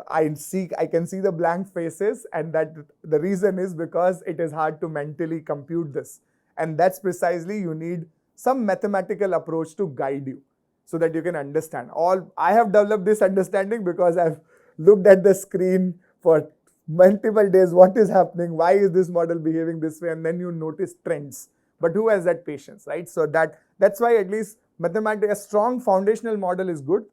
I can see the blank faces, and that the reason is because it is hard to mentally compute this. And that's precisely, you need some mathematical approach to guide you so that you can understand. I have developed this understanding because I've looked at the screen for multiple days, what is happening, why is this model behaving this way, and then you notice trends. But who has that patience, right? So that's why at least a strong foundational model is good.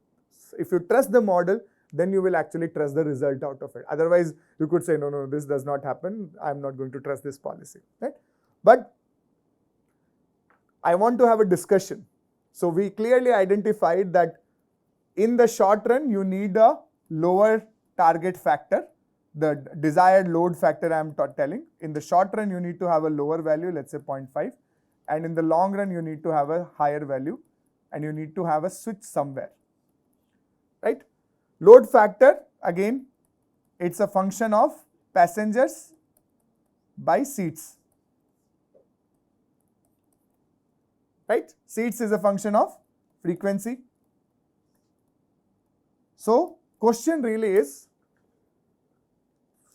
If you trust the model, then you will actually trust the result out of it. Otherwise, you could say, no, this does not happen, I'm not going to trust this policy, right? But I want to have a discussion. So we clearly identified that in the short run, you need a lower target factor, the desired load factor I am telling. In the short run, you need to have a lower value, let's say 0.5. And in the long run, you need to have a higher value and you need to have a switch somewhere, right? Load factor, again, it's a function of passengers by seats, right? Seats is a function of frequency. So, question really is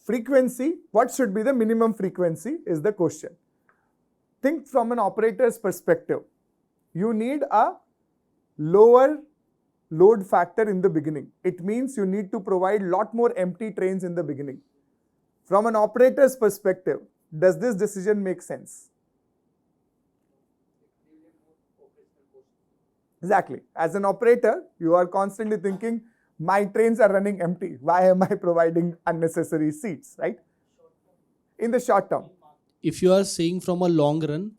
frequency, what should be the minimum frequency is the question. Think from an operator's perspective. You need a lower load factor in the beginning. It means you need to provide lot more empty trains in the beginning. From an operator's perspective, does this decision make sense? Exactly. As an operator, you are constantly thinking, my trains are running empty. Why am I providing unnecessary seats, right? In the short term. If you are seeing from a long run,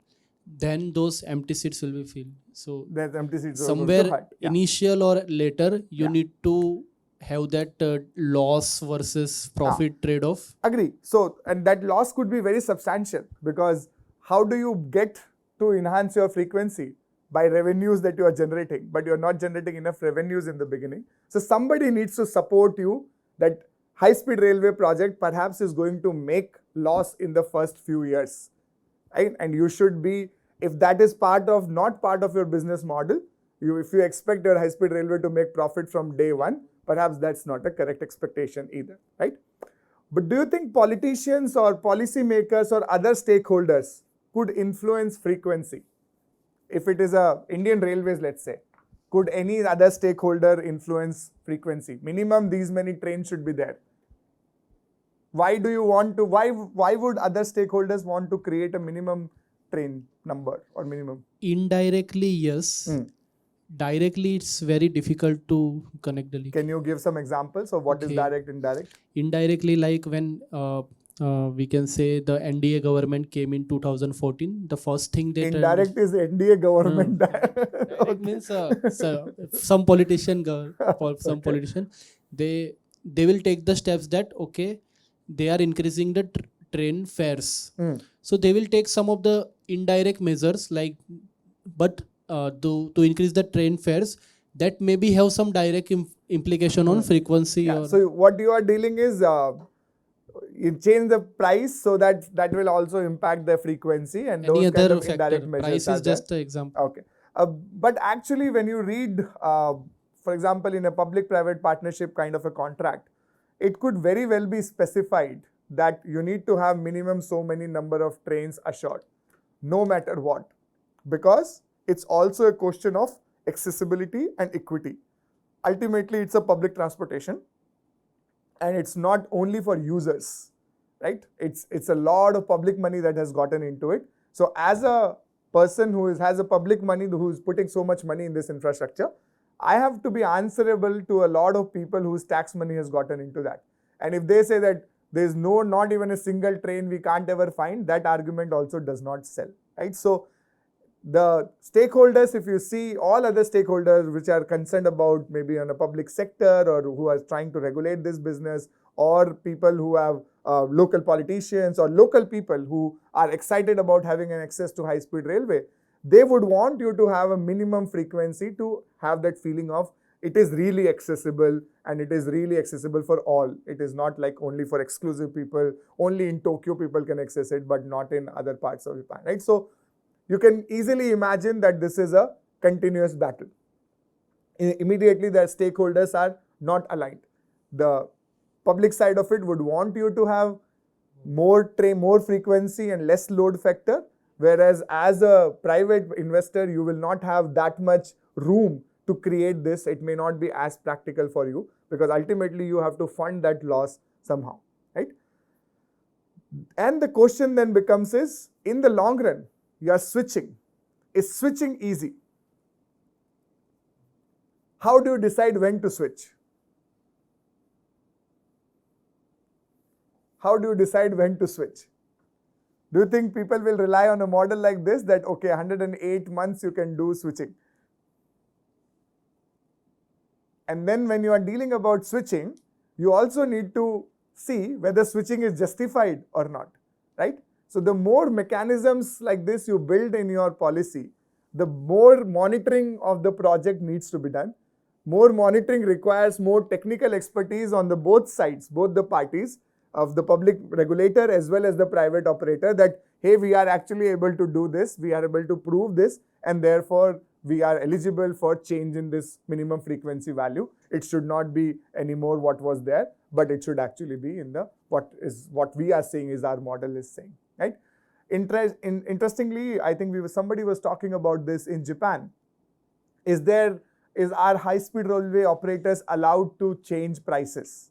then those empty seats will be filled. So there's empty seats somewhere initial or later, you need to have that loss versus profit trade-off. Agree. So, and that loss could be very substantial because how do you get to enhance your frequency? By revenues that you are generating, but you're not generating enough revenues in the beginning. So somebody needs to support you. That high-speed railway project perhaps is going to make loss in the first few years, right? And you should be, if that is not part of your business model, if you expect your high-speed railway to make profit from day one, perhaps that's not a correct expectation either, right? But do you think politicians or policymakers or other stakeholders could influence frequency? If it is a Indian Railways, let's say, could any other stakeholder influence frequency? Minimum these many trains should be there. Why do you want to, why would other stakeholders want to create a minimum train number or minimum? Indirectly, yes. Directly, it's very difficult to connect the link. Can you give some examples of what is direct, indirect? Indirectly, like when we can say the NDA government came in 2014, the first thing they indirect is NDA government. Direct means some politician, they will take the steps that they are increasing the train fares. So they will take some of the indirect measures but to increase the train fares that maybe have some direct implication on frequency. So what you are dealing is you change the price so that will also impact the frequency and any those other kind of factor. indirect measures. Price is just an example. Okay. But actually when you read, for example, in a public-private partnership kind of a contract, it could very well be specified that you need to have minimum so many number of trains assured, no matter what. Because it's also a question of accessibility and equity. Ultimately, it's a public transportation. And it's not only for users, right? It's a lot of public money that has gotten into it. So as a person who has a public money, who is putting so much money in this infrastructure, I have to be answerable to a lot of people whose tax money has gotten into that. And if they say that there's not even a single train we can't ever find, that argument also does not sell, right? So the stakeholders, if you see all other stakeholders which are concerned about maybe on a public sector or who are trying to regulate this business, or people who have local politicians or local people who are excited about having an access to high-speed railway, they would want you to have a minimum frequency to have that feeling of it is really accessible and it is really accessible for all. It is not like only for exclusive people, only in Tokyo people can access it, but not in other parts of Japan, right? So you can easily imagine that this is a continuous battle. Immediately, the stakeholders are not aligned. The public side of it would want you to have more frequency and less load factor, whereas as a private investor, you will not have that much room to create this. It may not be as practical for you because ultimately you have to fund that loss somehow, right? And the question then becomes is, in the long run, you are switching. Is switching easy? How do you decide when to switch? How do you decide when to switch? Do you think people will rely on a model like this that, 108 months you can do switching? And then when you are dealing about switching, you also need to see whether switching is justified or not, right? So the more mechanisms like this you build in your policy, the more monitoring of the project needs to be done. More monitoring requires more technical expertise on the both sides, both the parties of the public regulator as well as the private operator, that hey, we are actually able to do this, we are able to prove this, and therefore we are eligible for change in this minimum frequency value. It should not be anymore what was there, but it should actually be in the what we are saying is our model is saying, right? Interestingly, I think somebody was talking about this in Japan. Is our high-speed railway operators allowed to change prices?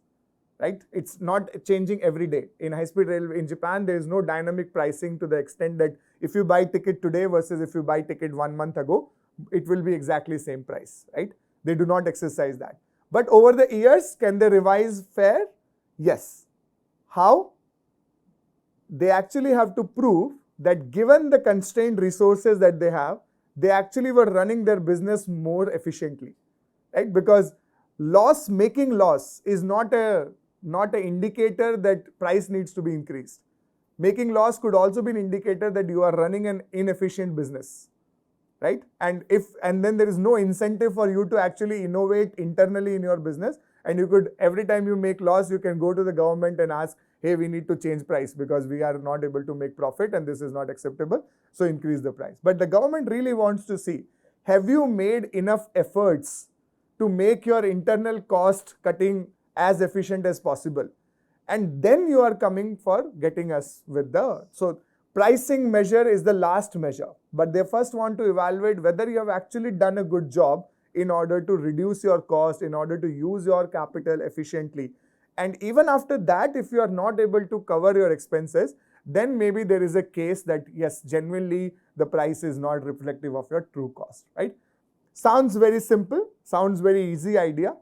Right? It's not changing every day. In high-speed railway in Japan, there is no dynamic pricing to the extent that if you buy ticket today versus if you buy ticket 1 month ago, it will be exactly same price, right? They do not exercise that. But over the years, can they revise fare? Yes. How? They actually have to prove that given the constrained resources that they have, they actually were running their business more efficiently, right? Because making loss is not an indicator that price needs to be increased. Making loss could also be an indicator that you are running an inefficient business, right? And then there is no incentive for you to actually innovate internally in your business, and you could, every time you make loss, you can go to the government and ask, hey, we need to change price because we are not able to make profit and this is not acceptable, so increase the price. But the government really wants to see, have you made enough efforts to make your internal cost cutting as efficient as possible? And then you are coming for getting us with so pricing measure is the last measure, but they first want to evaluate whether you have actually done a good job in order to reduce your cost, in order to use your capital efficiently. And even after that, if you are not able to cover your expenses, then maybe there is a case that yes, genuinely the price is not reflective of your true cost, right? Sounds very simple, sounds very easy idea.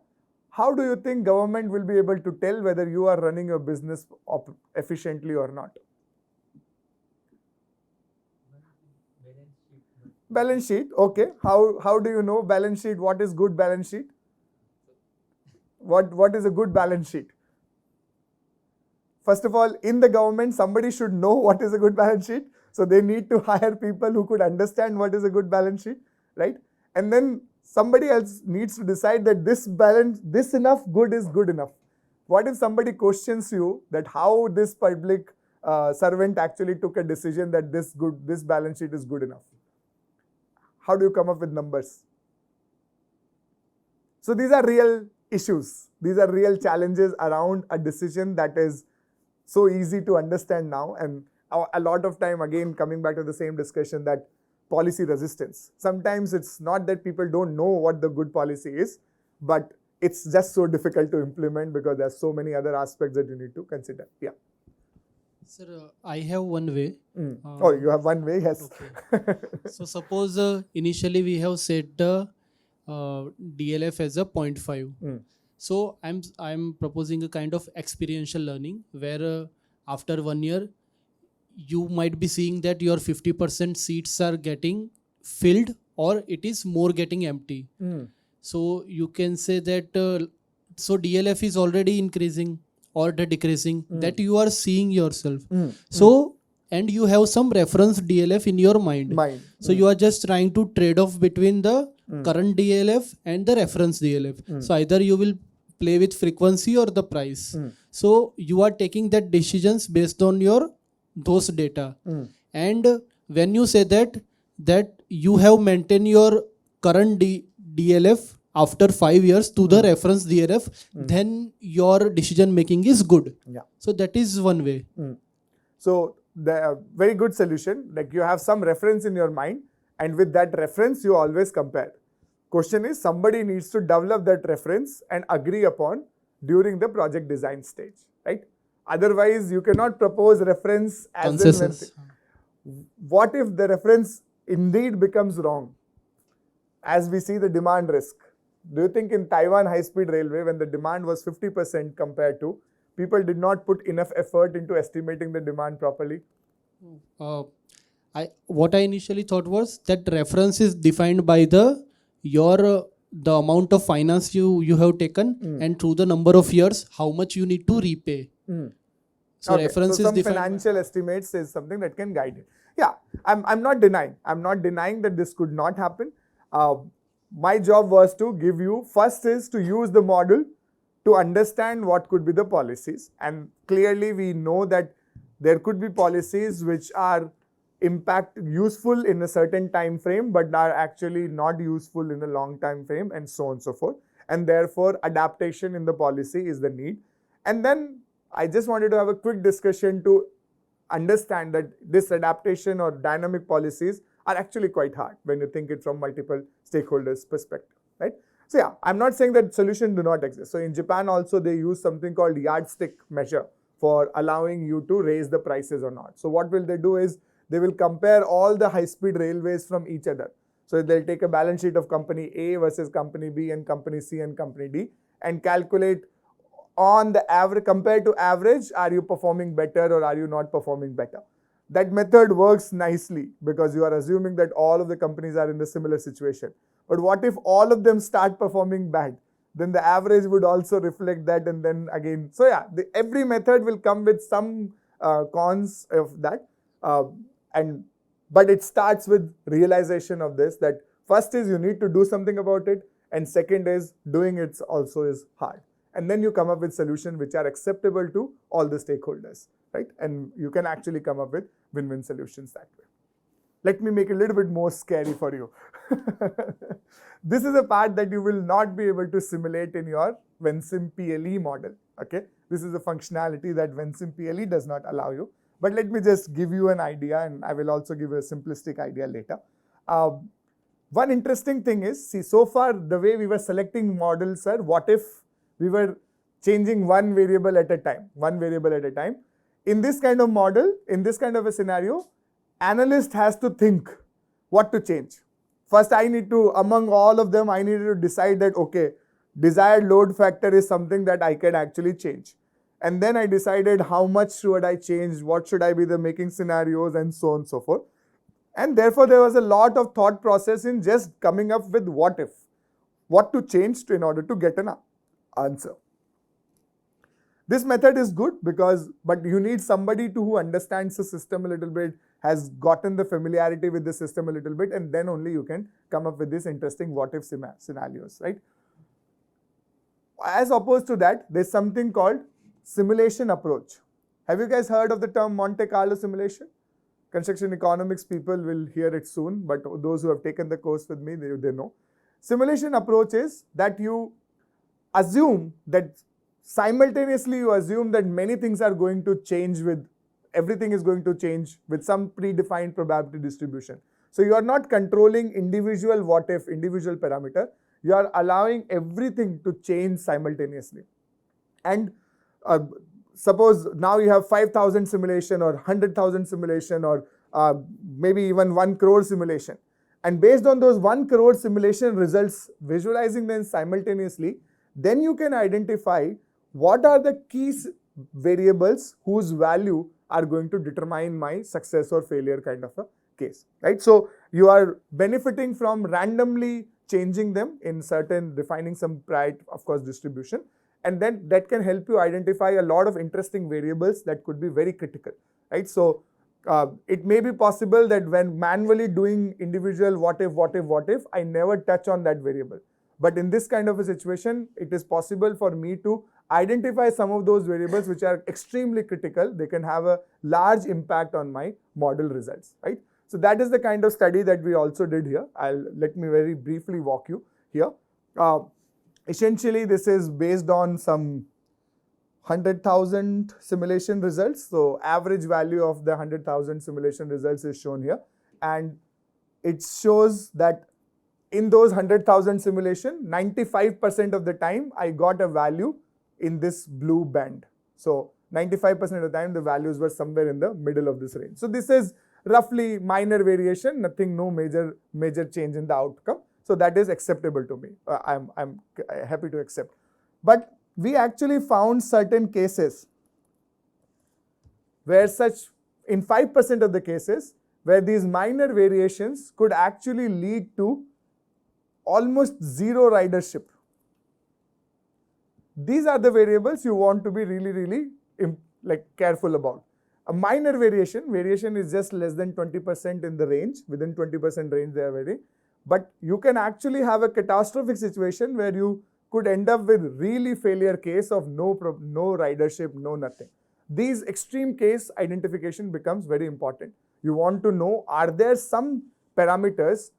How do you think government will be able to tell whether you are running your business efficiently or not? Balance sheet, okay. How do you know balance sheet? What is good balance sheet? What is a good balance sheet? First of all, in the government, somebody should know what is a good balance sheet. So they need to hire people who could understand what is a good balance sheet, right? And then somebody else needs to decide that this enough good is good enough. What if somebody questions you that how this public servant actually took a decision that this balance sheet is good enough? How do you come up with numbers? So these are real issues. These are real challenges around a decision that is so easy to understand now, and a lot of time, again, coming back to the same discussion, that policy resistance. Sometimes it's not that people don't know what the good policy is, but it's just so difficult to implement because there's so many other aspects that you need to consider. Yeah. Sir, I have one way. Oh, you have one way, yes. Okay. So suppose initially we have set the DLF as a 0.5. So I'm proposing a kind of experiential learning where after 1 year, you might be seeing that your 50% seats are getting filled or it is more getting empty. So you can say that so DLF is already increasing or decreasing, that you are seeing yourself. So and you have some reference DLF in your mind. So you are just trying to trade off between the current DLF and the reference DLF. So either you will play with frequency or the price. So you are taking that decisions based on those data. And when you say that you have maintained your current DLF after 5 years to the reference DLF, then your decision making is good. Yeah. So that is one way. So the very good solution, like you have some reference in your mind, and with that reference you always compare. Question is, somebody needs to develop that reference and agree upon during the project design stage, right? Otherwise, you cannot propose reference as in. What if the reference indeed becomes wrong? As we see the demand risk. Do you think in Taiwan high-speed railway, when the demand was 50% compared to, people did not put enough effort into estimating the demand properly? What I initially thought was that reference is defined by your the amount of finance you have taken, and through the number of years, how much you need to repay. So Okay, reference so is some defined. financial estimates is something that can guide it. Yeah, I'm not denying. I'm not denying that this could not happen. My job was to give you, first is to use the model to understand what could be the policies. And clearly we know that there could be policies which are useful in a certain time frame, but are actually not useful in a long time frame, and so on and so forth. And therefore adaptation in the policy is the need. And then I just wanted to have a quick discussion to understand that this adaptation or dynamic policies are actually quite hard when you think it from multiple stakeholders' perspective, right? So yeah, I'm not saying that solutions do not exist. So in Japan also they use something called yardstick measure for allowing you to raise the prices or not. So what will they do is they will compare all the high-speed railways from each other. So they'll take a balance sheet of company A versus company B and company C and company D and calculate on the average, compared to average, are you performing better or are you not performing better? That method works nicely because you are assuming that all of the companies are in the similar situation. But what if all of them start performing bad? Then the average would also reflect that, and then again. So yeah, every method will come with some cons of that. But it starts with realization of this, that first is you need to do something about it, and second is doing it also is hard. And then you come up with solutions which are acceptable to all the stakeholders, right? And you can actually come up with win-win solutions that way. Let me make it a little bit more scary for you. This is a part that you will not be able to simulate in your Vensim PLE model, okay? This is a functionality that Vensim PLE does not allow you. But let me just give you an idea, and I will also give you a simplistic idea later. One interesting thing is, see, so far the way we were selecting models are, what if we were changing one variable at a time. In this kind of model, in this kind of a scenario, analyst has to think what to change. First, among all of them, I needed to decide that, okay, desired load factor is something that I can actually change. And then I decided how much should I change, what should I be the making scenarios, and so on and so forth. And therefore, there was a lot of thought process in just coming up with what if, what to change in order to get an answer. This method is good but you need somebody who understands the system a little bit, has gotten the familiarity with the system a little bit, and then only you can come up with this interesting what if scenarios, right? As opposed to that, there's something called simulation approach. Have you guys heard of the term Monte Carlo simulation? Construction economics people will hear it soon, but those who have taken the course with me, they know. Simulation approach is that you assume that simultaneously you assume that many things are going to change everything is going to change with some predefined probability distribution. So you are not controlling individual what if, individual parameter. You are allowing everything to change simultaneously. And suppose now you have 5,000 simulation or 100,000 simulation or maybe even 1 crore simulation. And based on those 1 crore simulation results, visualizing them simultaneously, then you can identify what are the key variables whose value are going to determine my success or failure kind of a case, right? So you are benefiting from randomly changing them in certain, defining some of course, distribution. And then that can help you identify a lot of interesting variables that could be very critical, right? So it may be possible that when manually doing individual what if, I never touch on that variable. But in this kind of a situation, it is possible for me to identify some of those variables which are extremely critical. They can have a large impact on my model results, right? So that is the kind of study that we also did here. Let me very briefly walk you here. Essentially, this is based on some 100,000 simulation results. So average value of the 100,000 simulation results is shown here. And it shows that in those 100,000 simulation, 95% of the time I got a value in this blue band. So 95% of the time the values were somewhere in the middle of this range. So this is roughly minor variation, no major change in the outcome. So that is acceptable to me. I'm happy to accept. But we actually found certain cases where in 5% of the cases, where these minor variations could actually lead to almost zero ridership. These are the variables you want to be really careful about. A minor variation is just less than 20% in the range, within 20% range they are varying. But you can actually have a catastrophic situation where you could end up with really failure case of no ridership, no nothing. These extreme case identification becomes very important. You want to know, are there some parameters,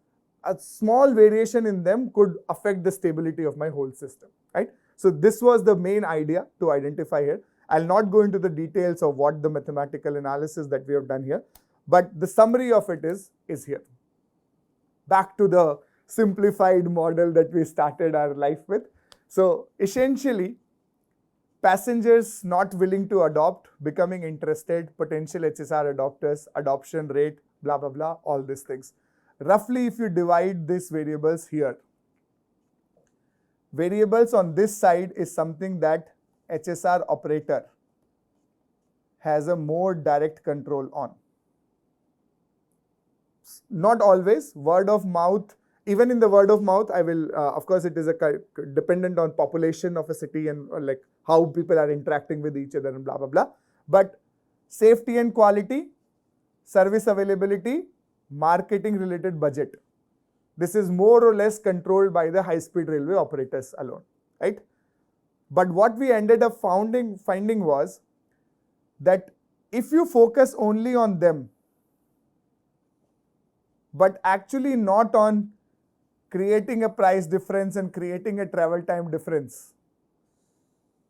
a small variation in them could affect the stability of my whole system, right? So this was the main idea to identify here. I'll not go into the details of what the mathematical analysis that we have done here, but the summary of it is here. Back to the simplified model that we started our life with. So essentially, passengers not willing to adopt, becoming interested, potential HSR adopters, adoption rate, blah, blah, blah, all these things. Roughly, if you divide these variables here, variables on this side is something that HSR operator has a more direct control on. Not always, word of mouth, even in the word of mouth, I will, of course, it is dependent on population of a city and like how people are interacting with each other and blah, blah, blah. But safety and quality, service availability, marketing related budget. This is more or less controlled by the high-speed railway operators alone, right? But what we ended up finding was that if you focus only on them, but actually not on creating a price difference and creating a travel time difference,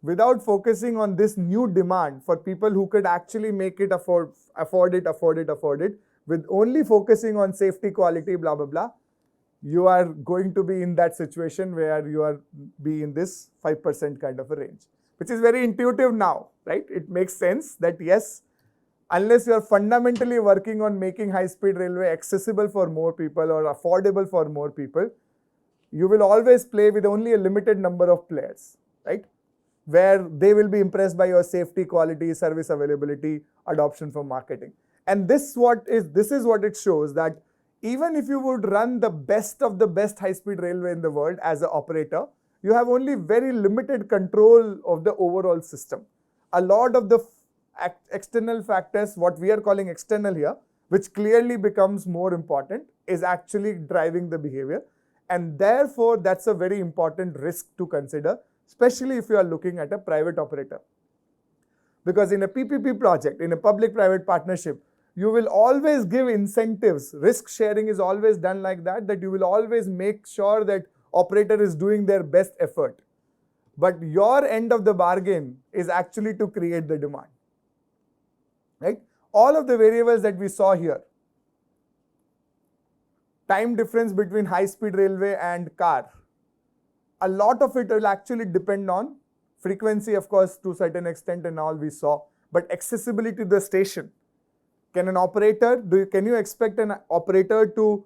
without focusing on this new demand for people who could actually make it afford it, with only focusing on safety, quality, blah, blah, blah, you are going to be in that situation where you are be in this 5% kind of a range, which is very intuitive now, right? It makes sense that yes, unless you are fundamentally working on making high-speed railway accessible for more people or affordable for more people, you will always play with only a limited number of players, right? Where they will be impressed by your safety, quality, service availability, adoption for marketing. And this is what it shows, that even if you would run the best of the best high-speed railway in the world as an operator, you have only very limited control of the overall system. A lot of the external factors, what we are calling external here, which clearly becomes more important, is actually driving the behavior. And therefore, that's a very important risk to consider, especially if you are looking at a private operator. Because in a PPP project, in a public-private partnership, you will always give incentives. Risk sharing is always done like that you will always make sure that operator is doing their best effort. But your end of the bargain is actually to create the demand, right? All of the variables that we saw here, time difference between high-speed railway and car, a lot of it will actually depend on frequency, of course, to a certain extent and all we saw, but accessibility to the station. Can you expect an operator to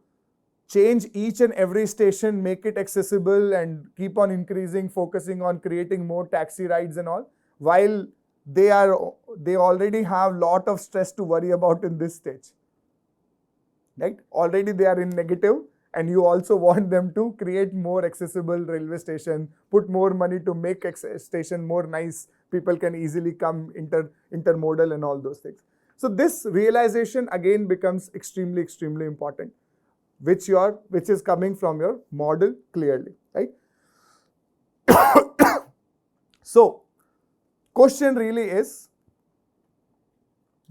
change each and every station, make it accessible and keep on increasing, focusing on creating more taxi rides and all, while they already have lot of stress to worry about in this stage, right? Already they are in negative, and you also want them to create more accessible railway station, put more money to make station more nice, people can easily come intermodal and all those things. So this realization again becomes extremely, extremely important, which is coming from your model clearly, right? So question really is,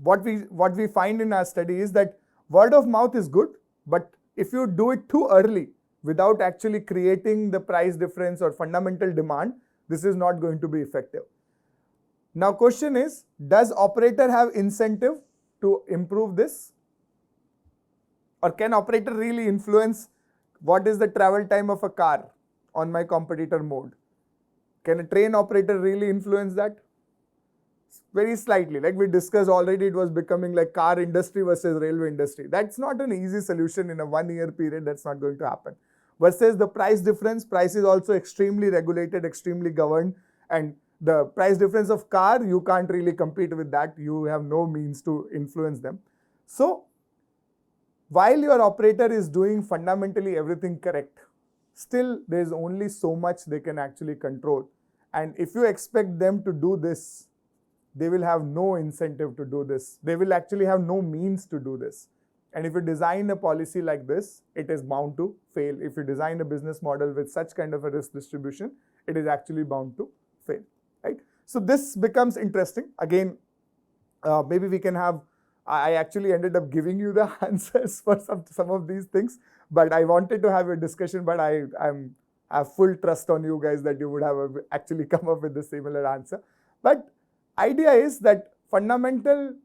what we find in our study is that word of mouth is good, but if you do it too early without actually creating the price difference or fundamental demand, this is not going to be effective. Now question is, does operator have incentive to improve this? Or can operator really influence what is the travel time of a car on my competitor mode? Can a train operator really influence that? Very slightly, like we discussed already, it was becoming like car industry versus railway industry. That's not an easy solution in a 1 year period, that's not going to happen. Versus the price difference, price is also extremely regulated, extremely governed, and the price difference of car, you can't really compete with that, you have no means to influence them. So, while your operator is doing fundamentally everything correct, still there's only so much they can actually control. And if you expect them to do this, they will have no incentive to do this. They will actually have no means to do this. And if you design a policy like this, it is bound to fail. If you design a business model with such kind of a risk distribution, it is actually bound to fail, right? So this becomes interesting. Again, maybe we can have, I actually ended up giving you the answers for some of these things, but I wanted to have a discussion, but I have full trust on you guys that you would have actually come up with a similar answer. But idea is that fundamental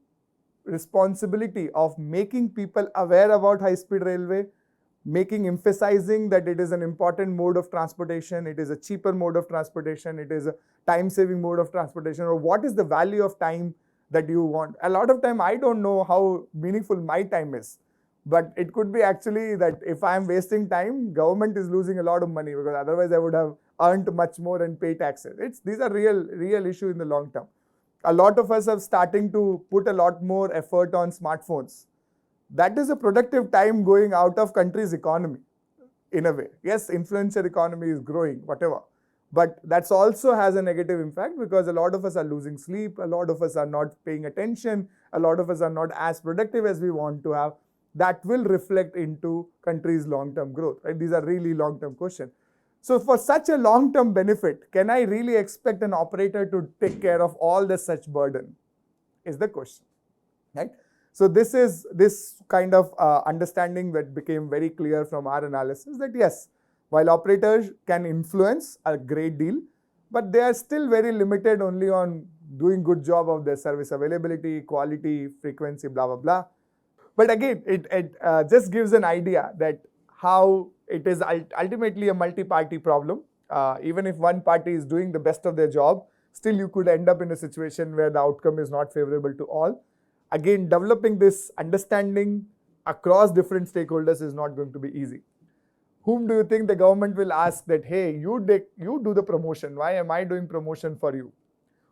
responsibility of making people aware about high-speed railway, emphasizing that it is an important mode of transportation, it is a cheaper mode of transportation, it is a time-saving mode of transportation, or what is the value of time that you want. A lot of time I don't know how meaningful my time is, but it could be actually that if I am wasting time, government is losing a lot of money, because otherwise I would have earned much more and pay taxes. These are real issue in the long term. A lot of us are starting to put a lot more effort on smartphones. That is a productive time going out of country's economy, in a way. Yes, influencer economy is growing, whatever. But that also has a negative impact, because a lot of us are losing sleep, a lot of us are not paying attention, a lot of us are not as productive as we want to have. That will reflect into country's long-term growth, right? These are really long-term questions. So for such a long-term benefit, can I really expect an operator to take care of all the such burden, is the question, right? So this kind of understanding that became very clear from our analysis, that yes, while operators can influence a great deal, but they are still very limited only on doing good job of their service availability, quality, frequency, blah, blah, blah. But again, it just gives an idea that how it is ultimately a multi-party problem. Even if one party is doing the best of their job, still you could end up in a situation where the outcome is not favorable to all. Again, developing this understanding across different stakeholders is not going to be easy. Whom do you think the government will ask that, hey, you do the promotion, why am I doing promotion for you?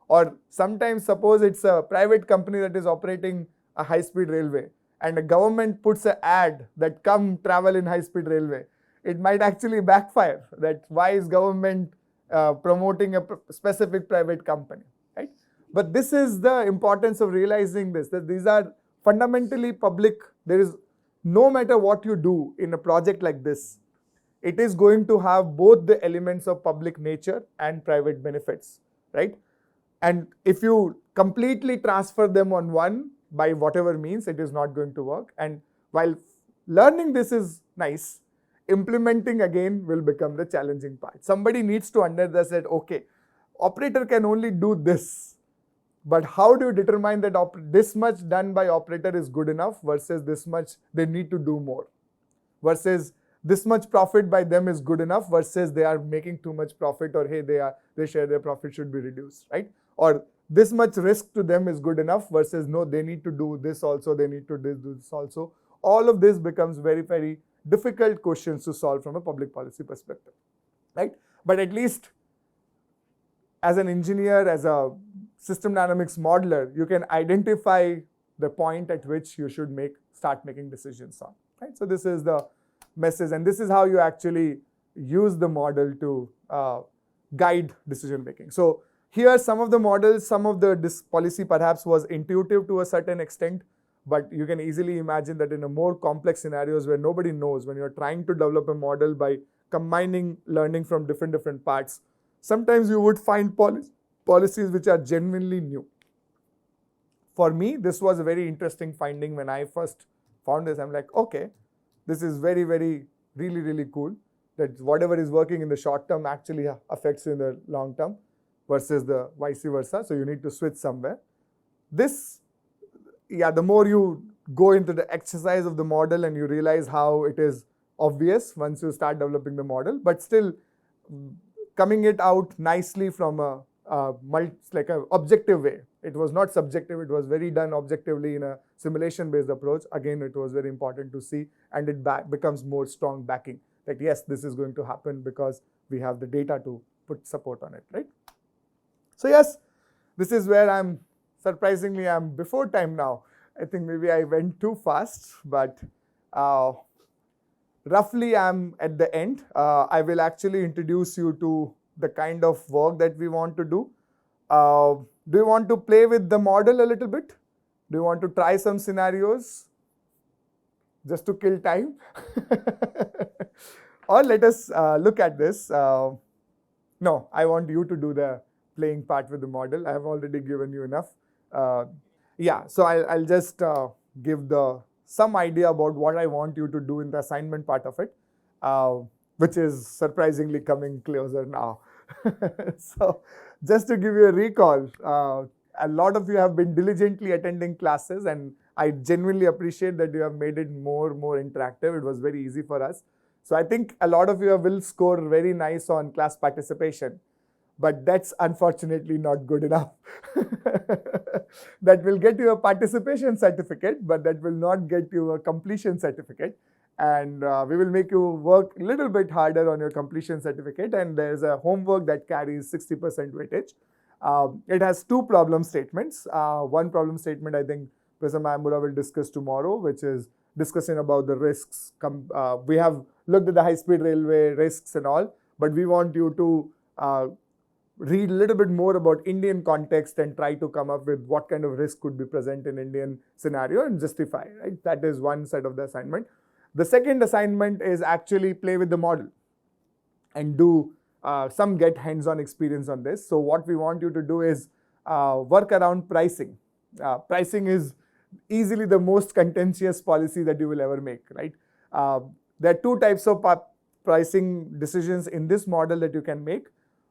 Or sometimes suppose it's a private company that is operating a high-speed railway, and the government puts an ad that come travel in high-speed railway. It might actually backfire, that why is government promoting a specific private company, right? But this is the importance of realizing this, that these are fundamentally public. There is, no matter what you do in a project like this, it is going to have both the elements of public nature and private benefits, right? And if you completely transfer them on one, by whatever means, it is not going to work. And while learning this is nice, implementing again will become the challenging part. Somebody needs to understand that, okay, operator can only do this, but how do you determine that this much done by operator is good enough versus this much they need to do more, versus this much profit by them is good enough versus they are making too much profit, or hey, they share their profit should be reduced, right? Or this much risk to them is good enough versus no, they need to do this also, they need to do this also. All of this becomes very, very difficult questions to solve from a public policy perspective, right? But at least as an engineer, as a system dynamics modeler, you can identify the point at which you should start making decisions on, right? So this is the message, and this is how you actually use the model to guide decision making. So here some of the models, some of this policy perhaps was intuitive to a certain extent, but you can easily imagine that in a more complex scenarios where nobody knows, when you're trying to develop a model by combining learning from different parts, sometimes you would find policies which are genuinely new. For me, this was a very interesting finding when I first found this. I'm like, okay, this is very, very, really cool, that whatever is working in the short term actually affects you in the long term versus the vice versa. So you need to switch somewhere. This, the more you go into the exercise of the model and you realize how it is obvious once you start developing the model, but still coming it out nicely from a objective way. It was not subjective, it was very done objectively in a simulation-based approach. Again, it was very important to see, and it becomes more strong backing that yes, this is going to happen because we have the data to put support on it, right? So yes, this is where I'm before time now. I think maybe I went too fast, but roughly I'm at the end. I will actually introduce you to the kind of work that we want to do. Do you want to play with the model a little bit? Do you want to try some scenarios just to kill time? Or let us look at this. No, I want you to do the playing part with the model. I have already given you enough. Yeah, so I'll just give some idea about what I want you to do in the assignment part of it, which is surprisingly coming closer now. So just to give you a recall, a lot of you have been diligently attending classes, and I genuinely appreciate that you have made it more interactive. It was very easy for us. So I think a lot of you will score very nice on class participation, but that's unfortunately not good enough. That will get you a participation certificate, but that will not get you a completion certificate. And we will make you work a little bit harder on your completion certificate. And there's a homework that carries 60% weightage. It has 2 problem statements. One problem statement I think Professor Mayamura will discuss tomorrow, which is discussing about the risks. We have looked at the high-speed railway risks and all, but we want you to read a little bit more about Indian context and try to come up with what kind of risk could be present in Indian scenario and justify, right? That is one side of the assignment. The second assignment is actually play with the model and do some get hands-on experience on this. So what we want you to do is work around pricing. Pricing is easily the most contentious policy that you will ever make, right? There are 2 types of pricing decisions in this model that you can make.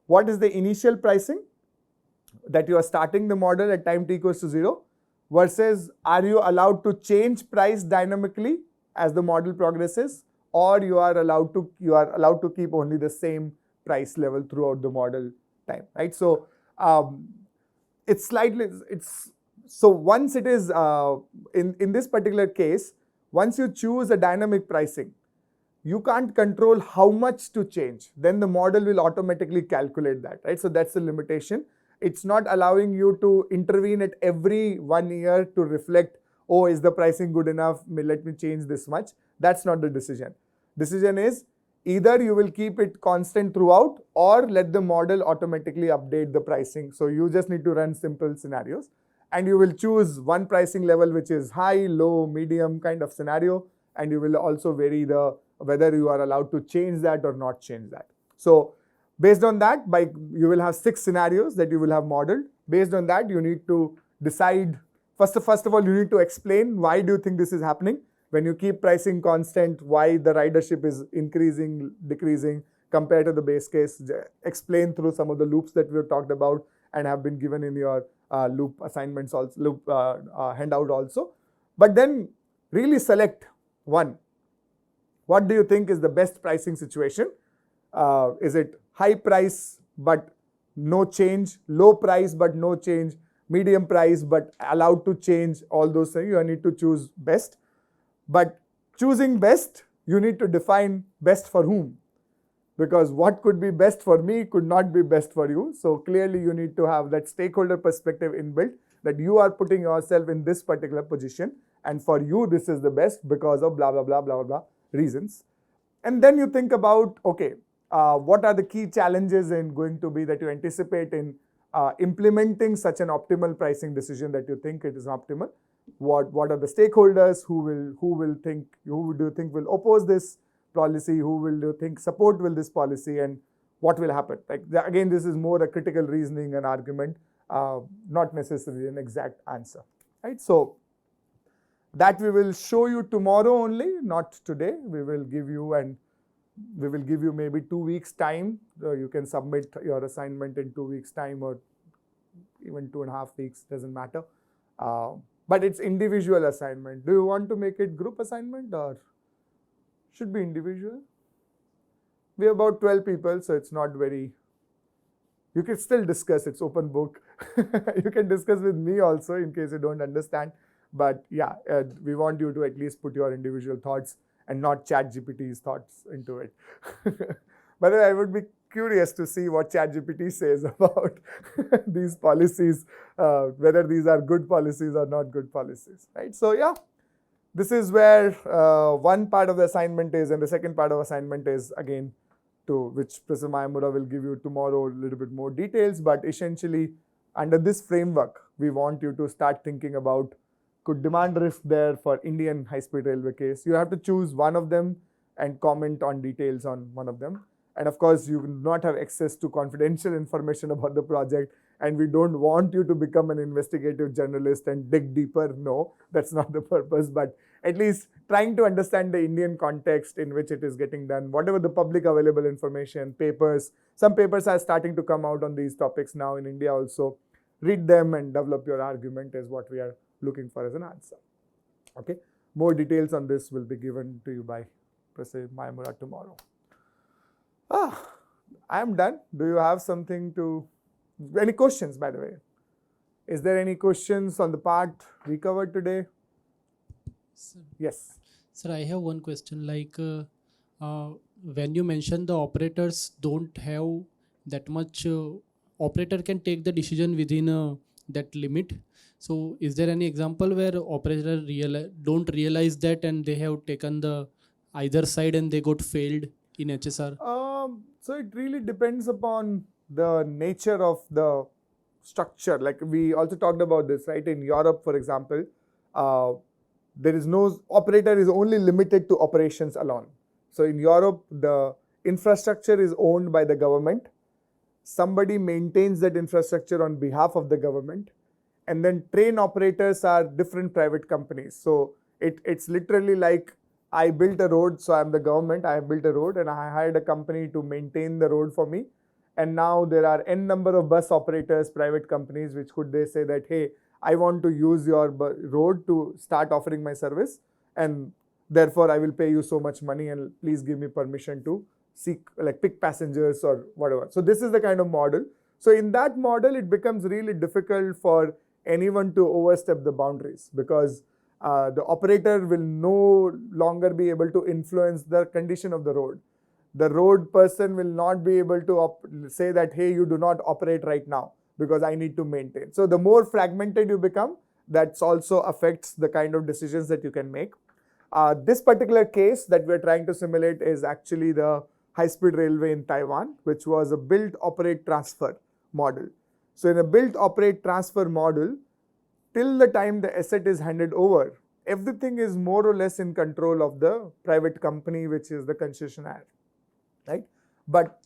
What is the initial pricing that you are starting the model at time t equals to 0 versus are you allowed to change price dynamically as the model progresses, or you are allowed to keep only the same price level throughout the model time, right? So so once it is in this particular case, once you choose a dynamic pricing, you can't control how much to change. Then the model will automatically calculate that, right? So that's the limitation. It's not allowing you to intervene at every 1 year to reflect, oh, is the pricing good enough? Let me change this much. That's not the decision. Decision is either you will keep it constant throughout or let the model automatically update the pricing. So you just need to run simple scenarios and you will choose one pricing level which is high, low, medium kind of scenario, and you will also vary whether you are allowed to change that or not change that. So based on that, you will have 6 scenarios that you will have modeled. Based on that, you need to decide, first of all, you need to explain why do you think this is happening. When you keep pricing constant, why the ridership is increasing, decreasing compared to the base case. Explain through some of the loops that we have talked about and have been given in your loop assignments also, handout also. But then really select one. What do you think is the best pricing situation? Is it high price but no change, low price but no change, medium price but allowed to change, all those things? You need to choose best. But choosing best, you need to define best for whom. Because what could be best for me could not be best for you. So clearly you need to have that stakeholder perspective inbuilt, that you are putting yourself in this particular position and for you this is the best because of blah, blah, blah, blah, blah reasons. And then you think about, okay, what are the key challenges going to be that you anticipate in implementing such an optimal pricing decision that you think it is optimal? What are the stakeholders who do you think will oppose this policy? Who will you think support this policy, and what will happen? Again, this is more a critical reasoning and argument, not necessarily an exact answer, right? So that we will show you tomorrow only, not today. We will give you maybe 2 weeks time. You can submit your assignment in 2 weeks time or even 2.5 weeks, doesn't matter. But it's individual assignment. Do you want to make it group assignment or should be individual? We are about 12 people, so it's not very, you can still discuss, it's open book. You can discuss with me also in case you don't understand. But yeah, we want you to at least put your individual thoughts and not ChatGPT's thoughts into it. By the way, I would be curious to see what ChatGPT says about these policies, whether these are good policies or not good policies, right? So yeah, this is where one part of the assignment is, and the second part of assignment is again to which Professor Mayamura will give you tomorrow a little bit more details. But essentially, under this framework, we want you to start thinking about could demand risk there for Indian high-speed railway case. You have to choose one of them and comment on details on one of them. And of course, you will not have access to confidential information about the project, and we don't want you to become an investigative journalist and dig deeper. No, that's not the purpose, but at least trying to understand the Indian context in which it is getting done, whatever the public available information, papers. Some papers are starting to come out on these topics now in India also. Read them and develop your argument is what we are looking for as an answer. Okay, more details on this will be given to you by Professor Mayamura tomorrow. I am done. Do you have something to, any questions by the way? Is there any questions on the part we covered today? Sir, Yes. sir, I have one question. Like when you mentioned the operators don't have that much, operator can take the decision within that limit. So is there any example where operator don't realize that and they have taken the either side and they got failed in HSR? So it really depends upon the nature of the structure. Like we also talked about this, right? In Europe, for example, there is no operator is only limited to operations alone. So in Europe, the infrastructure is owned by the government. Somebody maintains that infrastructure on behalf of the government. And then train operators are different private companies. So it's literally like I built a road, so I'm the government, I have built a road and I hired a company to maintain the road for me. And now there are n number of bus operators, private companies, which could they say that, hey, I want to use your road to start offering my service, and therefore I will pay you so much money and please give me permission to pick passengers or whatever. So this is the kind of model. So in that model, it becomes really difficult for anyone to overstep the boundaries because the operator will no longer be able to influence the condition of the road. The road person will not be able to say that, hey, you do not operate right now because I need to maintain. So the more fragmented you become, that also affects the kind of decisions that you can make. This particular case that we're trying to simulate is actually the high-speed railway in Taiwan, which was a build, operate, transfer model. So in a build, operate, transfer model, till the time the asset is handed over, everything is more or less in control of the private company, which is the concessionaire, right? But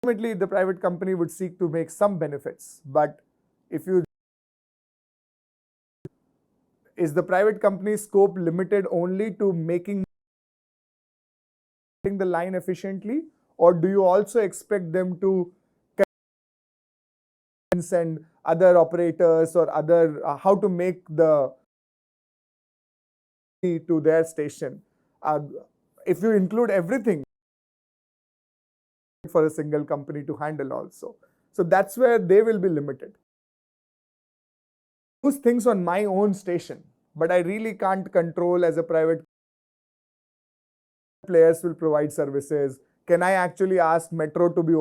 ultimately, the private company would seek to make some benefits. But if you is the private company's scope limited only to making the line efficiently, or do you also expect them to send other operators or other how to make the to their station? If you include everything for a single company to handle also, so that's where they will be limited. Those things on my own station, but I really can't control as a private. Players will provide services. Can I actually ask Metro to be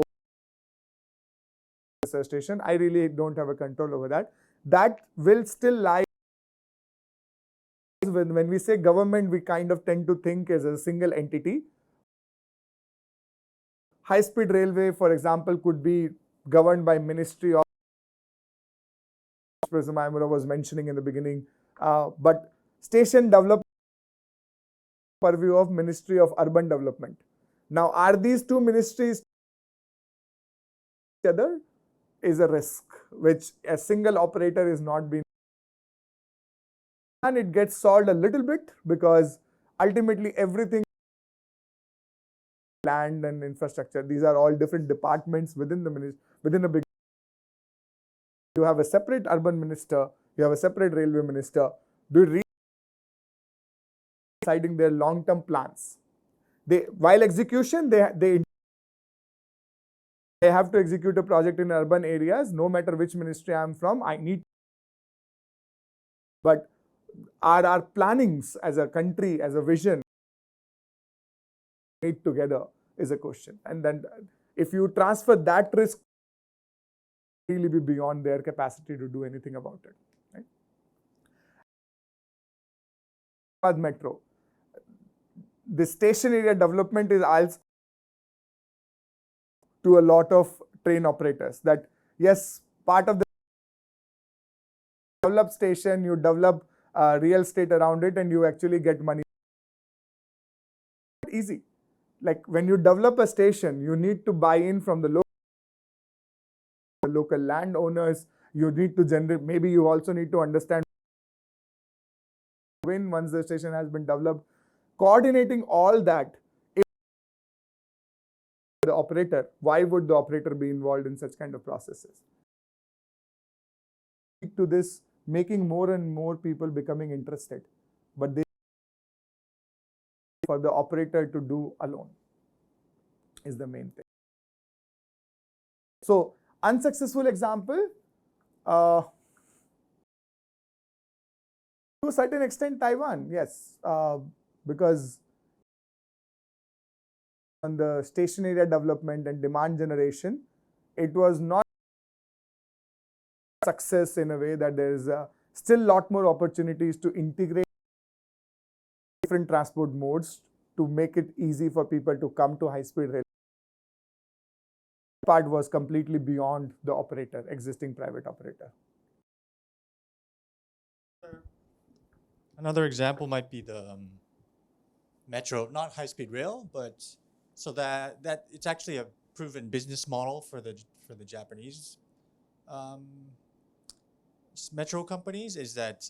station? I really don't have a control over that. That will still lie. When we say government, we kind of tend to think as a single entity. High-speed railway, for example, could be governed by Ministry of, Professor Mayamura was mentioning in the beginning, but station development purview of Ministry of Urban Development. Now, are these two ministries together? Is a risk which a single operator is not being, and it gets solved a little bit because ultimately everything, land and infrastructure, these are all different departments within the within a big. You have a separate urban minister, you have a separate railway minister. Do you read deciding their long-term plans? While execution, they have to execute a project in urban areas, no matter which ministry I am from, I need. But are our plannings as a country, as a vision, made together is a question. And then if you transfer that risk, really be beyond their capacity to do anything about it. Metro. The station area development is also to a lot of train operators that yes, part of the develop station, you develop real estate around it and you actually get money. Easy. Like when you develop a station, you need to buy in from the local landowners. You need to generate, maybe you also need to understand when once the station has been developed, coordinating all that. The operator, why would the operator be involved in such kind of processes? To this, making more and more people becoming interested, but they for the operator to do alone is the main thing. So unsuccessful example, to a certain extent Taiwan, yes, because on the station area development and demand generation, it was not success in a way that there is still a lot more opportunities to integrate different transport modes to make it easy for people to come to high-speed rail. Part was completely beyond the operator, existing private operator. Another example might be the metro, not high-speed rail, but so that it's actually a proven business model for the Japanese metro companies is that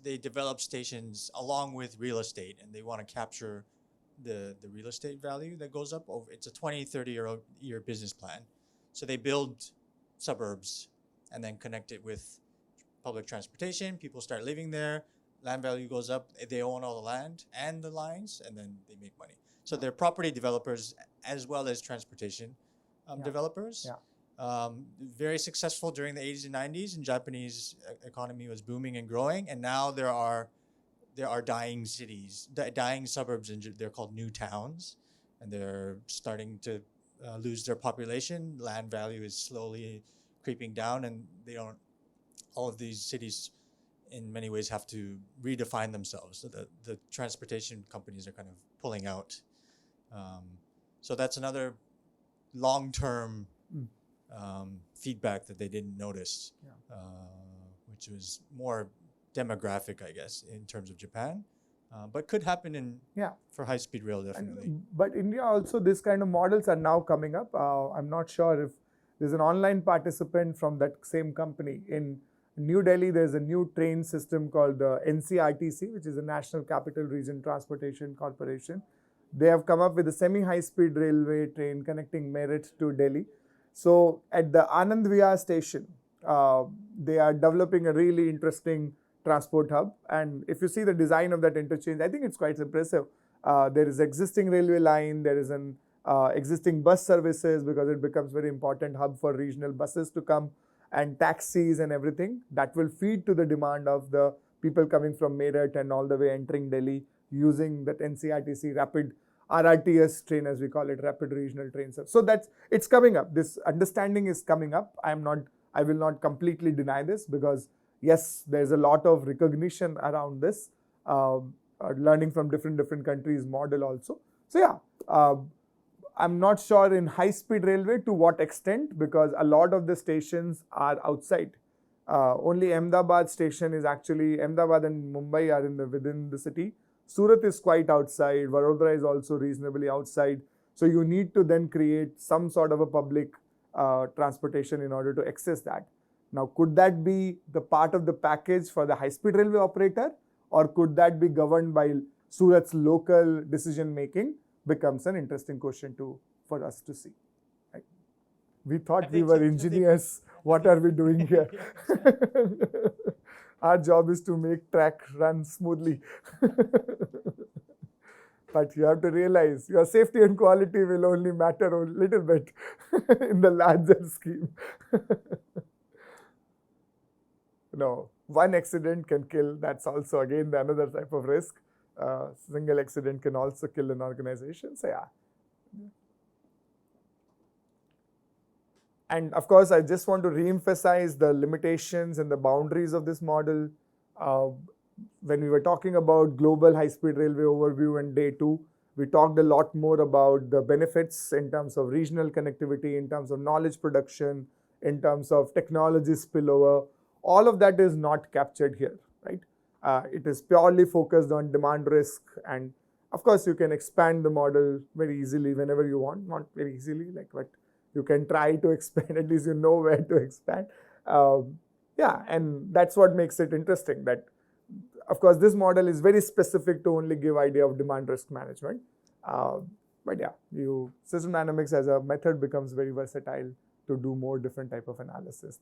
they develop stations along with real estate and they want to capture the real estate value that goes up over. It's a 20-30 year business plan. So they build suburbs and then connect it with public transportation. People start living there. Land value goes up. They own all the land and the lines, and then they make money. So they're property developers as well as transportation developers. Yeah. Very successful during the 80s and 90s, and Japanese economy was booming and growing. And now there are dying cities, dying suburbs, and they're called new towns, and they're starting to lose their population. Land value is slowly creeping down, and they don't. All of these cities, in many ways, have to redefine themselves. So the transportation companies are kind of pulling out. So that's another long-term feedback that they didn't notice, which was more demographic, I guess, in terms of Japan. But could happen for high-speed rail, definitely. But India also, this kind of models are now coming up. I'm not sure if there's an online participant from that same company. In New Delhi, there's a new train system called the NCRTC, which is the National Capital Region Transportation Corporation. They have come up with a semi-high-speed railway train connecting Meerut to Delhi. So at the Anand Vihar station, they are developing a really interesting transport hub. And if you see the design of that interchange, I think it's quite impressive. There is existing railway line, there is an existing bus services because it becomes very important hub for regional buses to come, and taxis and everything that will feed to the demand of the people coming from Meerut and all the way entering Delhi using that NCRTC rapid RRTS train, as we call it, rapid regional train service. So it's coming up. This understanding is coming up. I will not completely deny this because yes, there's a lot of recognition around this, learning from different countries model also. So yeah, I'm not sure in high-speed railway to what extent, because a lot of the stations are outside. Only Ahmedabad station is actually, Ahmedabad and Mumbai are within the city. Surat is quite outside. Vadodara is also reasonably outside. So you need to then create some sort of a public transportation in order to access that. Now, could that be the part of the package for the high-speed railway operator, or could that be governed by Surat's local decision making? Becomes an interesting question for us to see. Right? We thought we were engineers. What are we doing here? Our job is to make track run smoothly. But you have to realize your safety and quality will only matter a little bit in the larger scheme. No, one accident can kill. That's also again another type of risk. Single accident can also kill an organization. So yeah. And of course, I just want to re-emphasize the limitations and the boundaries of this model. when we were talking about global high-speed railway overview in day 2, we talked a lot more about the benefits in terms of regional connectivity, in terms of knowledge production, in terms of technology spillover. All of that is not captured here, right? It is purely focused on demand risk, and of course you can expand the model very easily whenever you want, not very easily, but you can try to expand, at least you know where to expand. Yeah, and that's what makes it interesting, that of course this model is very specific to only give idea of demand risk management. But yeah, system dynamics as a method becomes very versatile to do more different type of analysis.